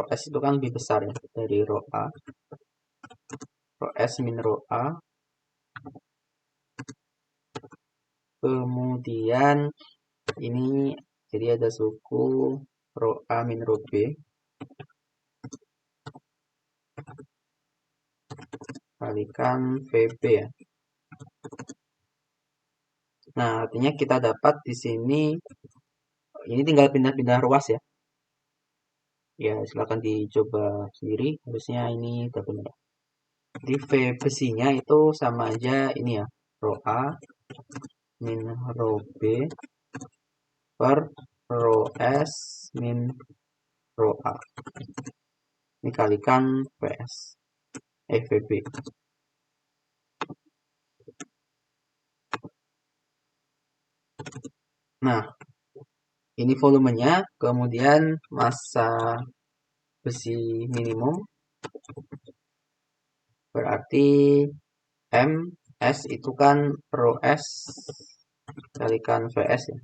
S itu kan lebih besar ya dari rho A. Rho S min rho A. Kemudian ini jadi ada suku rho A min rho B kalikan VB ya. Nah, artinya kita dapat di sini ini tinggal pindah-pindah ruas ya. Ya, silakan dicoba sendiri. Harusnya ini udah benar. Jadi V besinya itu sama aja ini ya. Rho A min rho B per rho S min rho A. Ini kalikan VS. VB. Nah, ini volumenya, kemudian massa besi minimum berarti M S itu kan rho S kalikan VS ya.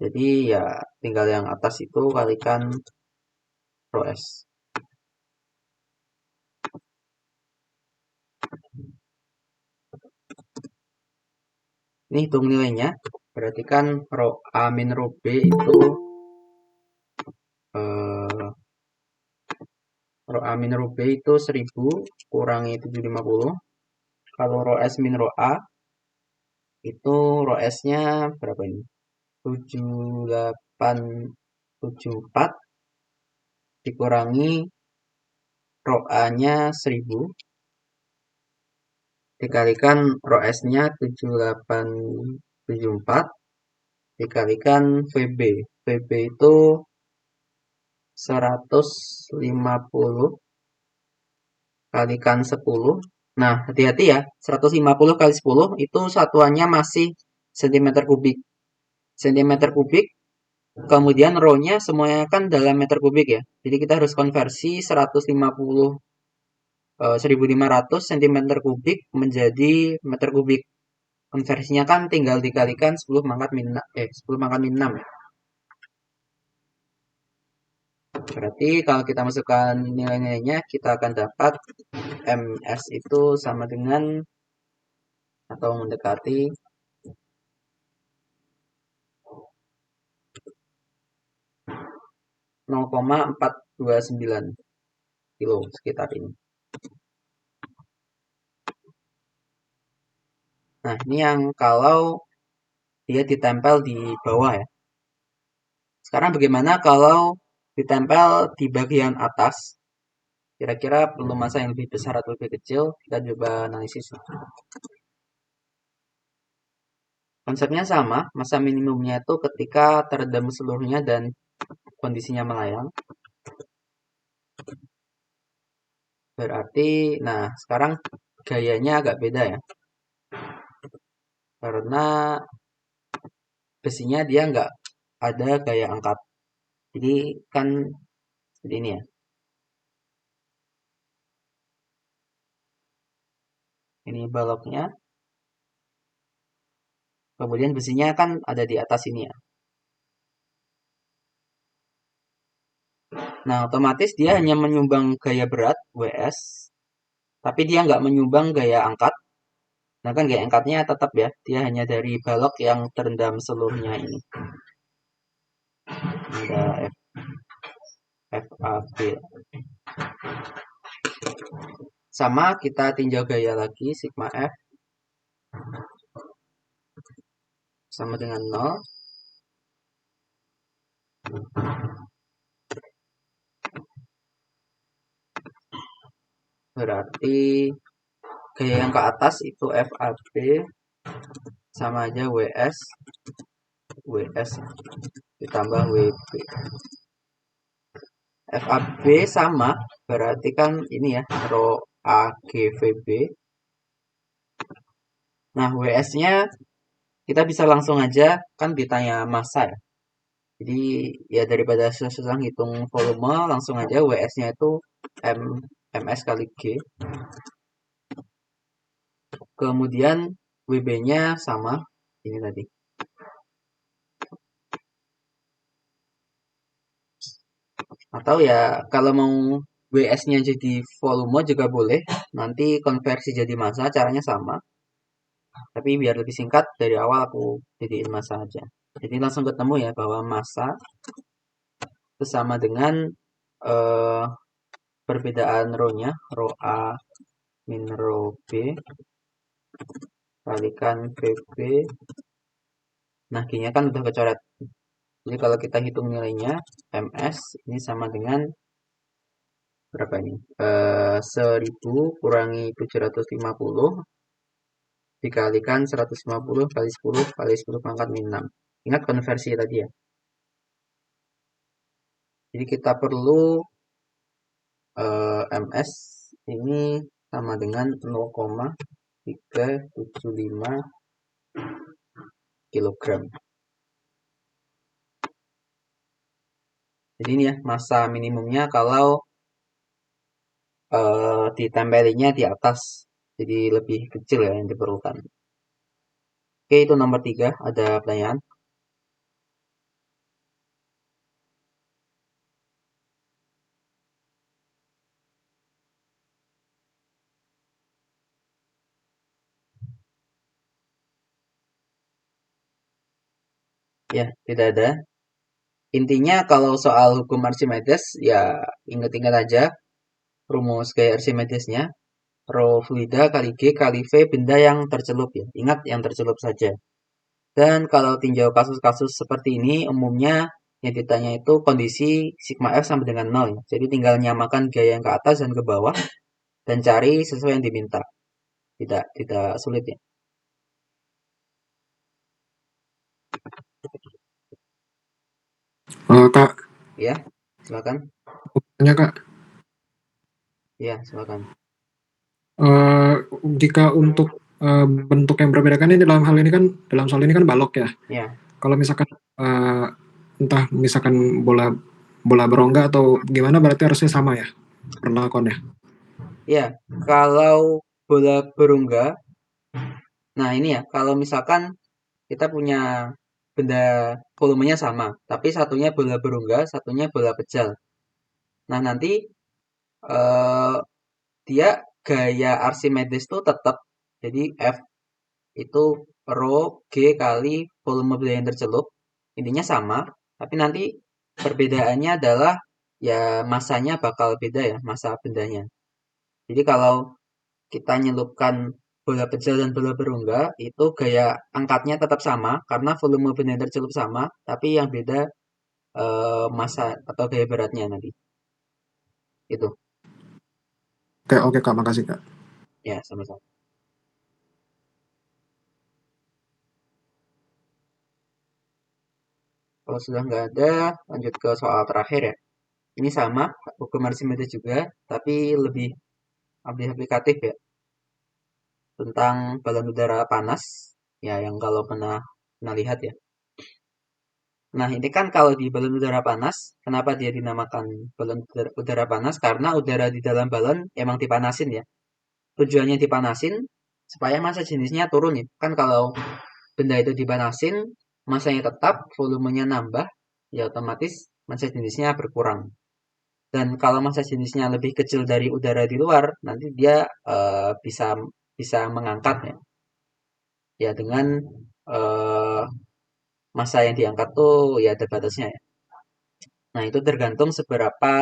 Jadi ya tinggal yang atas itu kalikan rho S. Ini hitung nilainya. Berarti kan rho A min rho B itu rho A min rho B itu 1000 kurangi 750. Kalau rho S min rho A itu rho S-nya berapa ini? 7874 dikurangi rho A-nya 1000 dikalikan rho S-nya 7874 dikalikan VB. VB itu 150 kalikan 10. Nah, hati-hati ya, 150 kali 10 itu satuannya masih cm kubik. Cm kubik, kemudian rho-nya semuanya kan dalam meter kubik ya. Jadi kita harus konversi 1500 cm kubik menjadi meter kubik. Konversinya kan tinggal dikalikan 10 pangkat min 6 ya. Berarti kalau kita masukkan nilai-nilainya, kita akan dapat ms itu sama dengan atau mendekati 0,429 kilo sekitar ini. Nah, ini yang kalau dia ditempel di bawah ya. Sekarang bagaimana kalau ditempel di bagian atas? Kira-kira perlu massa yang lebih besar atau lebih kecil? Kita coba analisis. Konsepnya sama, massa minimumnya itu ketika terendam seluruhnya dan kondisinya melayang. Berarti, nah sekarang gayanya agak beda ya. Karena besinya dia nggak ada gaya angkat. Jadi kan seperti ini ya. Ini baloknya. Kemudian besinya kan ada di atas ini ya. Nah, otomatis dia hanya menyumbang gaya berat, WS. Tapi dia nggak menyumbang gaya angkat. Nah, kan gaya angkatnya tetap ya. Dia hanya dari balok yang terendam seluruhnya ini. Ada FAB. Sama, kita tinjau gaya lagi, sigma F. Sama dengan 0. Berarti gaya yang ke atas itu FAB sama aja WS ditambah WB. FAB sama, berarti kan ini ya, rho AGVB. Nah, WS-nya kita bisa langsung aja, kan ditanya massa ya. Jadi ya daripada susah-susah hitung volume, langsung aja WS-nya itu MS kali G. Kemudian WB-nya sama, ini tadi. Atau ya kalau mau WS-nya jadi volume juga boleh. Nanti konversi jadi massa caranya sama. Tapi biar lebih singkat dari awal aku jadiin massa aja. Jadi langsung ketemu ya bahwa massa itu sama dengan perbedaan rho-nya, rho A min rho B kalikan VB. Nah, G-nya kan udah kecoret. Jadi kalau kita hitung nilainya, MS ini sama dengan berapa ini? 1000 kurangi 750 dikalikan 150 kali 10 kali 10 pangkat min 6. Ingat konversi tadi ya. Jadi kita perlu MS ini sama dengan 0,375 kg. Jadi ini ya massa minimumnya kalau ditempelinya di atas. Jadi lebih kecil ya yang diperlukan. Oke, itu nomor 3. Ada pertanyaan? Ya, tidak ada. Intinya kalau soal hukum Archimedes, ya ingat-ingat aja rumus gaya Archimedesnya. Rho fluida kali G kali V benda yang tercelup ya. Ingat yang tercelup saja. Dan kalau tinjau kasus-kasus seperti ini, umumnya yang ditanya itu kondisi sigma F sama dengan 0 ya. Jadi tinggal nyamakan gaya yang ke atas dan ke bawah dan cari sesuai yang diminta. Tidak sulit ya. Kak, Ya, silakan. tanya Kak, Ya, silakan. eh, jika untuk bentuk yang berbeda kan ini dalam soal ini kan balok ya. Ya, Kalau misalkan eh, entah misalkan bola bola berongga atau gimana berarti harusnya sama ya perlakuannya. ya. Kalau bola berungga, nah ini ya, kalau misalkan kita punya benda volumenya sama, tapi satunya bola berungga, satunya bola pejal. Nah, nanti eh, dia gaya Archimedes tuh tetap. Jadi F itu rho G kali volume benda yang tercelup. Intinya sama, tapi nanti perbedaannya adalah ya masanya bakal beda ya, masa bendanya. Jadi kalau kita nyelupkan bola pejal dan bola berungga, itu gaya angkatnya tetap sama karena volume benda yang tercelup sama, tapi yang beda massa atau gaya beratnya nanti. Itu. Oke, oke Kak, makasih Kak. Ya, sama-sama. Kalau sudah nggak ada, lanjut ke soal terakhir ya. Ini sama, hukum Archimedes juga, tapi lebih lebih aplikatif ya, tentang balon udara panas. Ya, yang kalau pernah pernah lihat ya. Nah, ini kan kalau di balon udara panas, kenapa dia dinamakan balon udara panas? Karena udara di dalam balon emang dipanasin ya. Tujuannya dipanasin supaya massa jenisnya turun ya. Kan kalau benda itu dipanasin, massanya tetap, volumenya nambah, ya otomatis massa jenisnya berkurang. Dan kalau massa jenisnya lebih kecil dari udara di luar, nanti dia bisa bisa mengangkat ya. Ya dengan eh, massa yang diangkat tuh ya ada batasnya ya. Nah, itu tergantung seberapa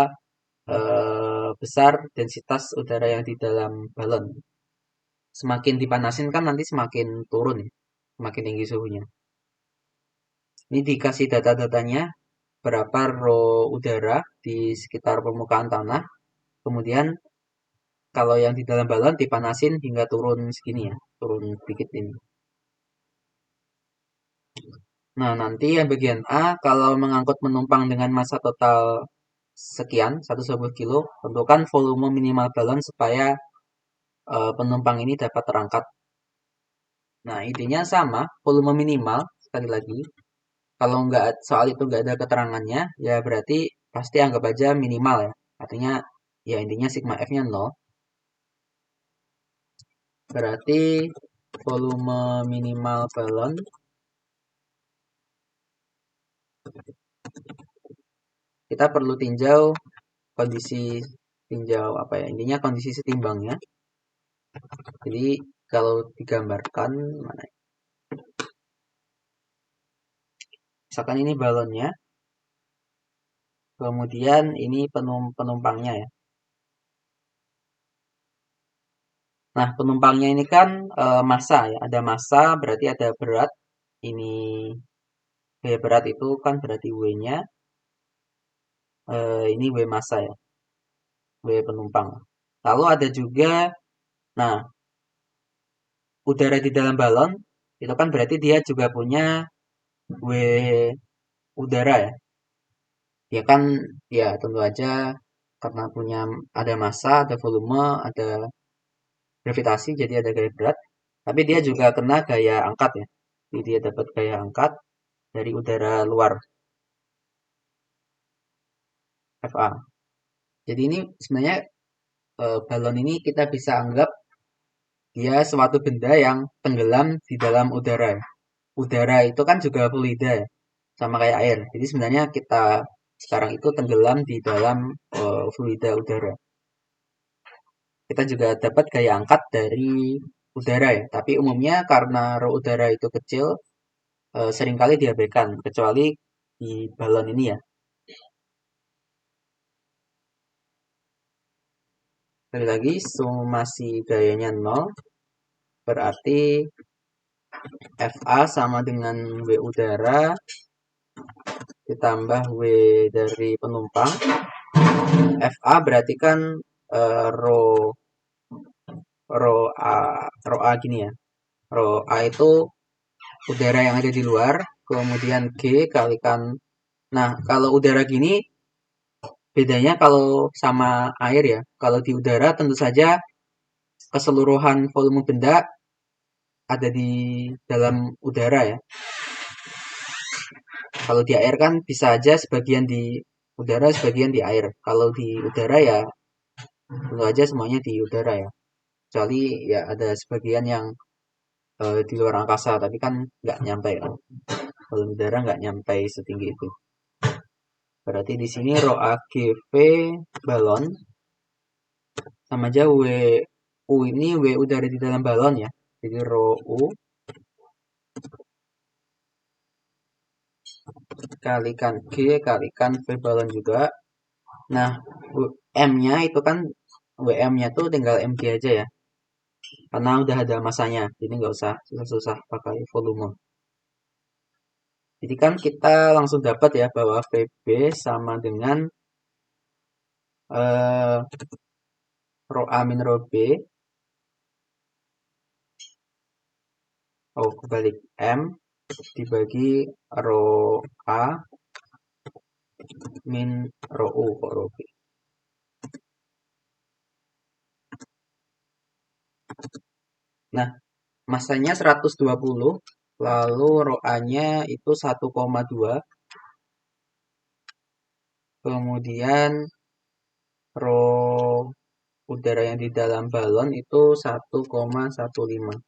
besar densitas udara yang di dalam balon. Semakin dipanasin kan nanti semakin turun ya, semakin tinggi suhunya. Ini dikasih data-datanya berapa rho udara di sekitar permukaan tanah. Kemudian kalau yang di dalam balon dipanasin hingga turun segini ya, turun dikit ini. Nah, nanti yang bagian A, kalau mengangkut penumpang dengan massa total sekian, 110 kilo, tentukan volume minimal balon supaya penumpang ini dapat terangkat. Nah, intinya sama, volume minimal, sekali lagi. Kalau nggak soal itu nggak ada keterangannya, ya berarti pasti anggap aja minimal ya. Artinya, ya intinya sigma F-nya 0. Berarti volume minimal balon, kita perlu tinjau kondisi tinjau apa ya, intinya kondisi setimbangnya. Jadi kalau digambarkan mana ya? Misalkan ini balonnya, kemudian ini penumpangnya ya. Nah, penumpangnya ini kan massa ya, ada massa berarti ada berat. Ini gaya berat itu kan berarti W-nya, ini W massa ya, W penumpang. Lalu ada juga, nah udara di dalam balon itu kan berarti dia juga punya W udara ya. Ya kan, ya tentu aja karena punya ada massa, ada volume, ada gravitasi, jadi ada gaya berat. Tapi dia juga kena gaya angkat ya. Jadi dia dapat gaya angkat dari udara luar, FA. Jadi ini sebenarnya balon ini kita bisa anggap dia suatu benda yang tenggelam di dalam udara ya. Udara itu kan juga fluida ya, sama kayak air. Jadi sebenarnya kita sekarang itu tenggelam di dalam fluida udara. Kita juga dapat gaya angkat dari udara ya. Tapi umumnya karena rho udara itu kecil, seringkali diabaikan, kecuali di balon ini ya. Sekali lagi, summasi gayanya 0, berarti FA sama dengan W udara ditambah W dari penumpang. FA berarti kan rho rho A gini ya. Rho A itu udara yang ada di luar, kemudian G kalikan Nah, kalau udara gini, bedanya kalau sama air ya. Kalau di udara tentu saja keseluruhan volume benda ada di dalam udara ya. Kalau di air kan bisa aja sebagian di udara, sebagian di air. Kalau di udara ya tentu aja semuanya di udara ya. Kecuali ya ada sebagian yang di luar angkasa, tapi kan nggak nyampe ya. Kalau udara nggak nyampe setinggi itu. Berarti di sini rho AGV balon sama aja U ini W udara di dalam balon ya. Jadi rho U kalikan G kalikan V balon juga. Nah, M-nya itu kan WM-nya tuh tinggal MG aja ya. Karena udah ada masanya, jadi nggak usah susah-susah pakai volume. Jadi kan kita langsung dapat ya bahwa VB sama dengan eh, rho A min rho B. Oh, kebalik. M dibagi rho A min rho U kok rho B. Nah, masanya 120, lalu rho A-nya itu 1,2, kemudian rho udara yang di dalam balon itu 1,15.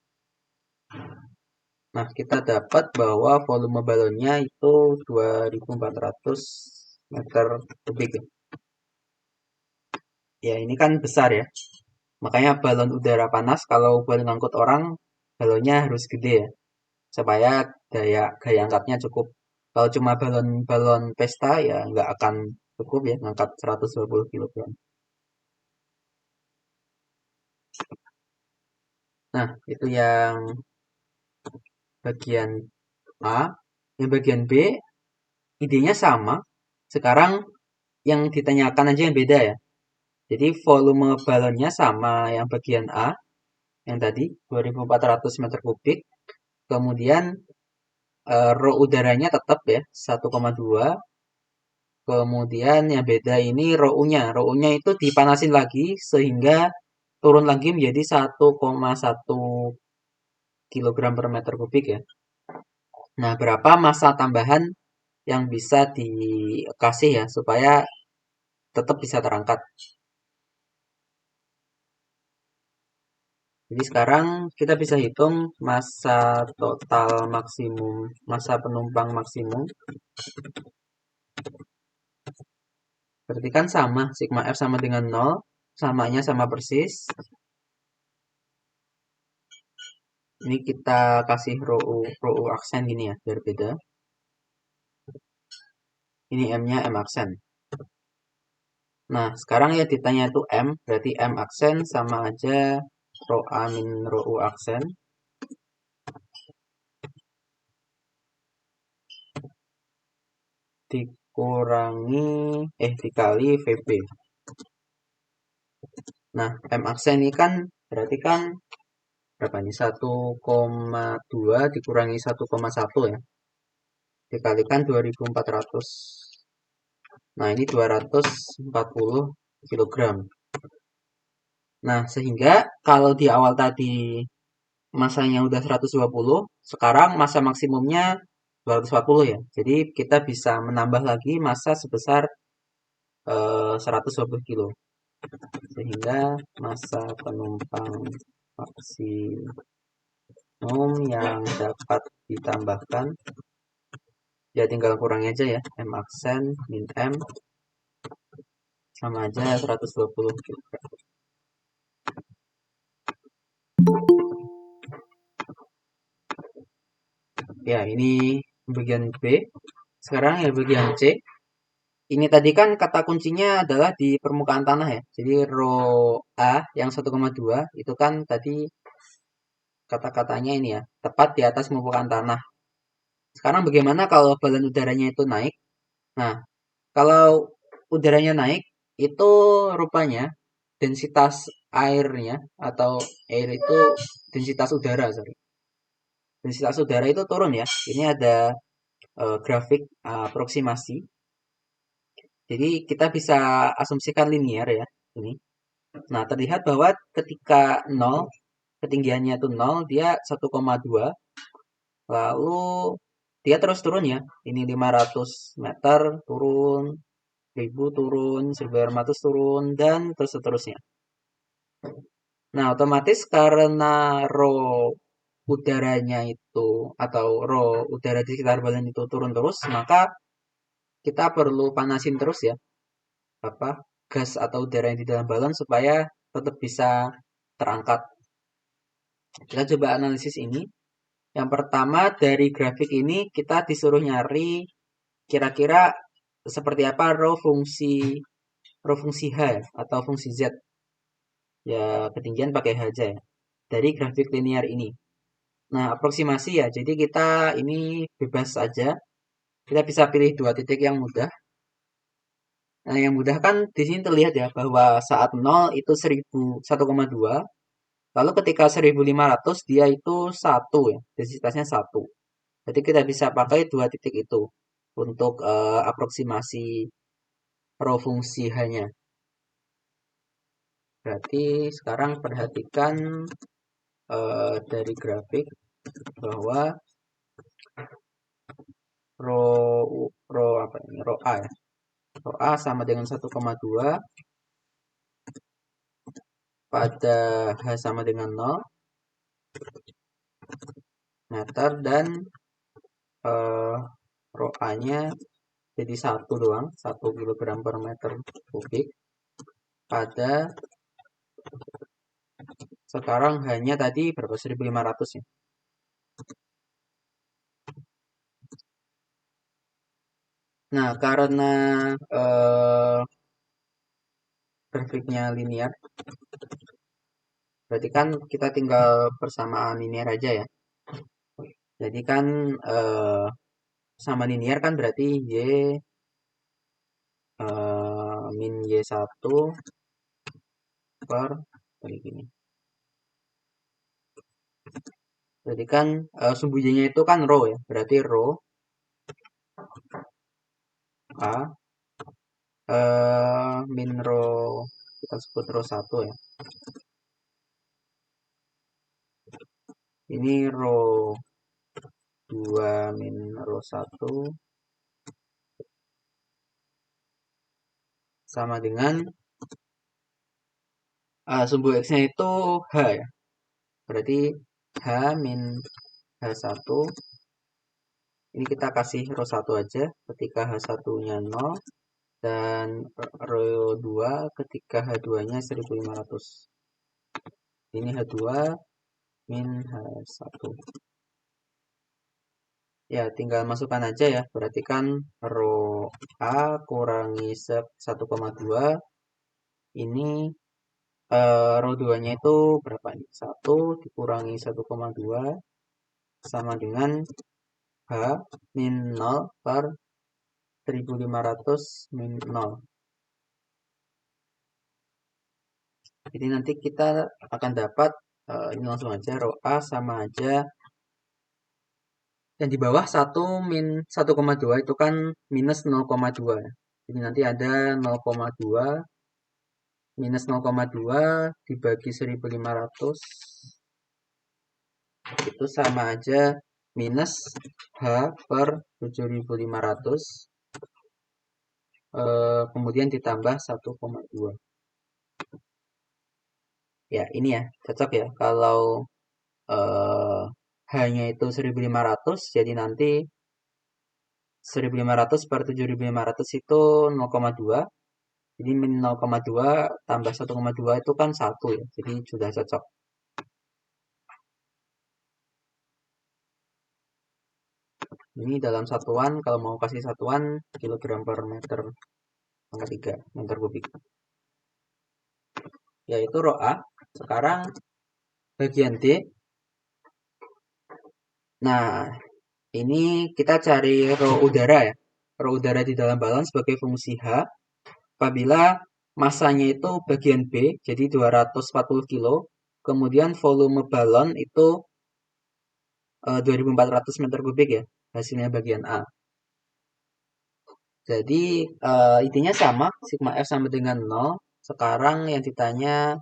Nah, kita dapat bahwa volume balonnya itu 2400 meter kubik ya. Ya, ini kan besar ya. Makanya balon udara panas kalau buat ngangkut orang, balonnya harus gede ya. Supaya gaya angkatnya cukup. Kalau cuma balon-balon pesta ya nggak akan cukup ya ngangkat 120 kg. Nah, itu yang bagian A. Yang bagian B, idenya sama. Sekarang yang ditanyakan aja yang beda ya. Jadi volume balonnya sama yang bagian A, yang tadi 2400 meter kubik. Kemudian rho udaranya tetap ya 1,2. Kemudian yang beda ini rho U-nya. Rho U-nya itu dipanasin lagi sehingga turun lagi menjadi 1,1 kilogram per meter kubik ya. Nah, berapa massa tambahan yang bisa dikasih ya supaya tetap bisa terangkat. Jadi sekarang kita bisa hitung massa total maksimum, massa penumpang maksimum. Berarti kan sama, sigma F sama dengan 0, samanya sama persis. Ini kita kasih rho U aksen gini ya, biar beda. Ini M-nya M aksen. Nah, sekarang ya ditanya itu M, berarti M aksen sama aja rho A min rho U aksen. Dikali VB. Nah, M aksen ini kan berarti kan berapa nih? 1,2 dikurangi 1,1 ya. Dikalikan 2400. Nah, ini 240 kg. Nah, sehingga kalau di awal tadi masanya udah 120, sekarang massa maksimumnya 240 ya. Jadi kita bisa menambah lagi massa sebesar 120 kilo. Sehingga massa penumpang maksimum yang dapat ditambahkan ya tinggal kurangi aja ya. M aksen min M sama aja 120 kilo. Ya, ini bagian B. Sekarang ya bagian C. Ini tadi kan kata kuncinya adalah di permukaan tanah ya. Jadi rho A yang 1,2 itu kan tadi kata-katanya ini ya, tepat di atas permukaan tanah. Sekarang bagaimana kalau balon udaranya itu naik? Nah, kalau udaranya naik, itu rupanya densitas airnya atau air itu densitas udara, sorry. Densitas udara itu turun ya. Ini ada grafik aproksimasi. Jadi kita bisa asumsikan linear ya ini. Nah, terlihat bahwa ketika 0, ketinggiannya itu 0, dia 1,2, lalu dia terus turun ya. Ini 500 meter turun, 1000 turun, 1500 turun, dan terus seterusnya. Nah, otomatis karena rho udaranya itu atau rho udara di sekitar balon itu turun terus, maka kita perlu panasin terus ya apa gas atau udara yang di dalam balon supaya tetap bisa terangkat. Kita coba analisis ini. Yang pertama dari grafik ini kita disuruh nyari kira-kira seperti apa rho fungsi H ya, atau fungsi Z. Ya ketinggian pakai H aja ya. Dari grafik linear ini. Nah, aproksimasi ya. Jadi kita ini bebas aja. Kita bisa pilih dua titik yang mudah. Nah, yang mudah kan di sini terlihat ya bahwa saat 0 itu 1,2. Lalu ketika 1500 dia itu 1 ya. Densitasnya 1. Jadi kita bisa pakai dua titik itu untuk aproksimasi rho fungsi H-nya. Berarti sekarang perhatikan dari grafik bahwa rho rho apa ini? Rho A ya. Rho A sama dengan 1,2 pada H sama dengan 0 meter dan rho A-nya jadi 1 doang, 1 kilogram per meter kubik pada sekarang hanya tadi berapa 1500 ya. Nah, karena grafiknya linear, berarti kan kita tinggal persamaan linear aja ya. Jadi kan sama linear kan berarti Y min Y1 per gini. Berarti kan sumbu Y-nya itu kan rho ya. Berarti rho A min rho, kita sebut rho 1 ya. Ini rho 2 min rho 1 sama dengan sumbu X-nya itu H ya. Berarti H min H1. Ini kita kasih rho 1 aja ketika H1-nya 0 dan rho 2 ketika H2-nya 1500. Ini H2 min H1. Ya, tinggal masukkan aja ya. Berarti kan rho A kurangi 1,2. Ini rho 2-nya itu berapa nih? 1 dikurangi 1,2 sama dengan H min 0 per 1500 min 0. Jadi nanti kita akan dapat ini langsung aja rho A sama aja yang di bawah 1 min 1,2 itu kan minus 0,2 ya. Jadi nanti ada 0,2 minus 0,2 dibagi 1500 itu sama aja minus H per 7500 kemudian ditambah 1,2. Ya, ini ya, cocok ya. Kalau H-nya itu 1500, jadi nanti 1500 per 7500 itu 0,2. Jadi min 0,2 tambah 1,2 itu kan 1 ya. Jadi sudah cocok. Ini dalam satuan, kalau mau kasih satuan, kilogram per meter pangkat 3, meter kubik. Yaitu rho A. Sekarang bagian D. Nah, ini kita cari rho udara ya. Rho udara di dalam balon sebagai fungsi H. Apabila masanya itu bagian B, jadi 240 kilo. Kemudian volume balon itu 2400 meter kubik ya. Hasilnya bagian A. Jadi intinya sama, sigma F sama dengan 0. Sekarang yang ditanya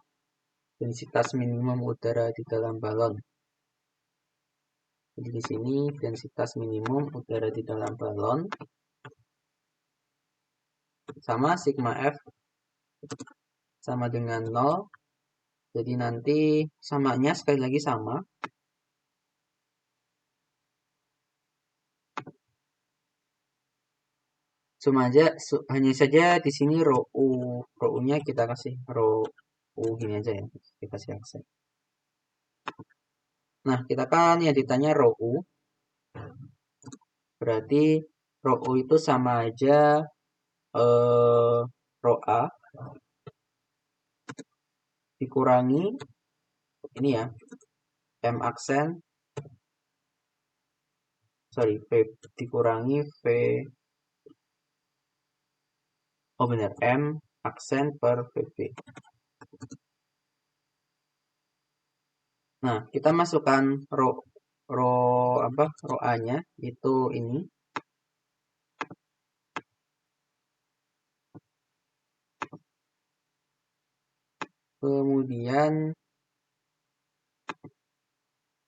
densitas minimum udara di dalam balon. Jadi di sini densitas minimum udara di dalam balon sama sigma F sama dengan 0. Jadi nanti samanya sekali lagi sama. Cuma aja hanya saja di sini rho u-nya kita kasih rho u gini aja ya. Kita kasih aksen. Nah, kita kan yang ditanya rho u. Berarti rho u itu sama aja rho a dikurangi ini ya, m aksen, sorry, v dikurangi v, oh benar, m aksen per vv. Nah, kita masukkan rho a-nya itu ini. Kemudian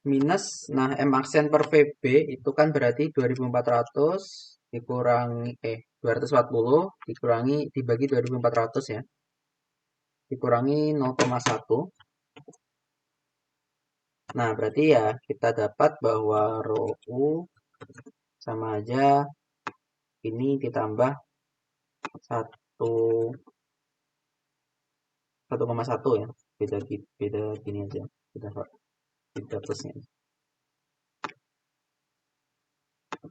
minus, nah m aksen per vb itu kan berarti 2400 dikurangi 240 dikurangi dibagi 2400 ya. Dikurangi 0,1. Nah, berarti ya kita dapat bahwa rho u sama aja ini ditambah 1,1 ya. Beda gini aja. Beda plusnya.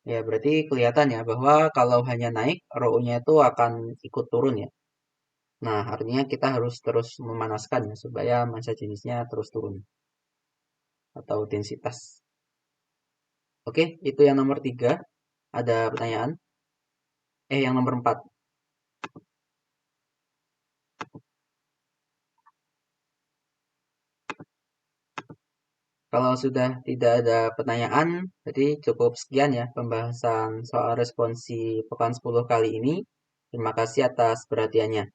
Ya, berarti kelihatan ya bahwa kalau hanya naik, rho u-nya itu akan ikut turun ya. Nah, artinya kita harus terus memanaskan ya, supaya massa jenisnya terus turun. Atau densitas. Oke, itu yang nomor 3. Ada pertanyaan? Yang nomor 4. Kalau sudah tidak ada pertanyaan, jadi cukup sekian ya pembahasan soal responsi pekan 10 kali ini. Terima kasih atas perhatiannya.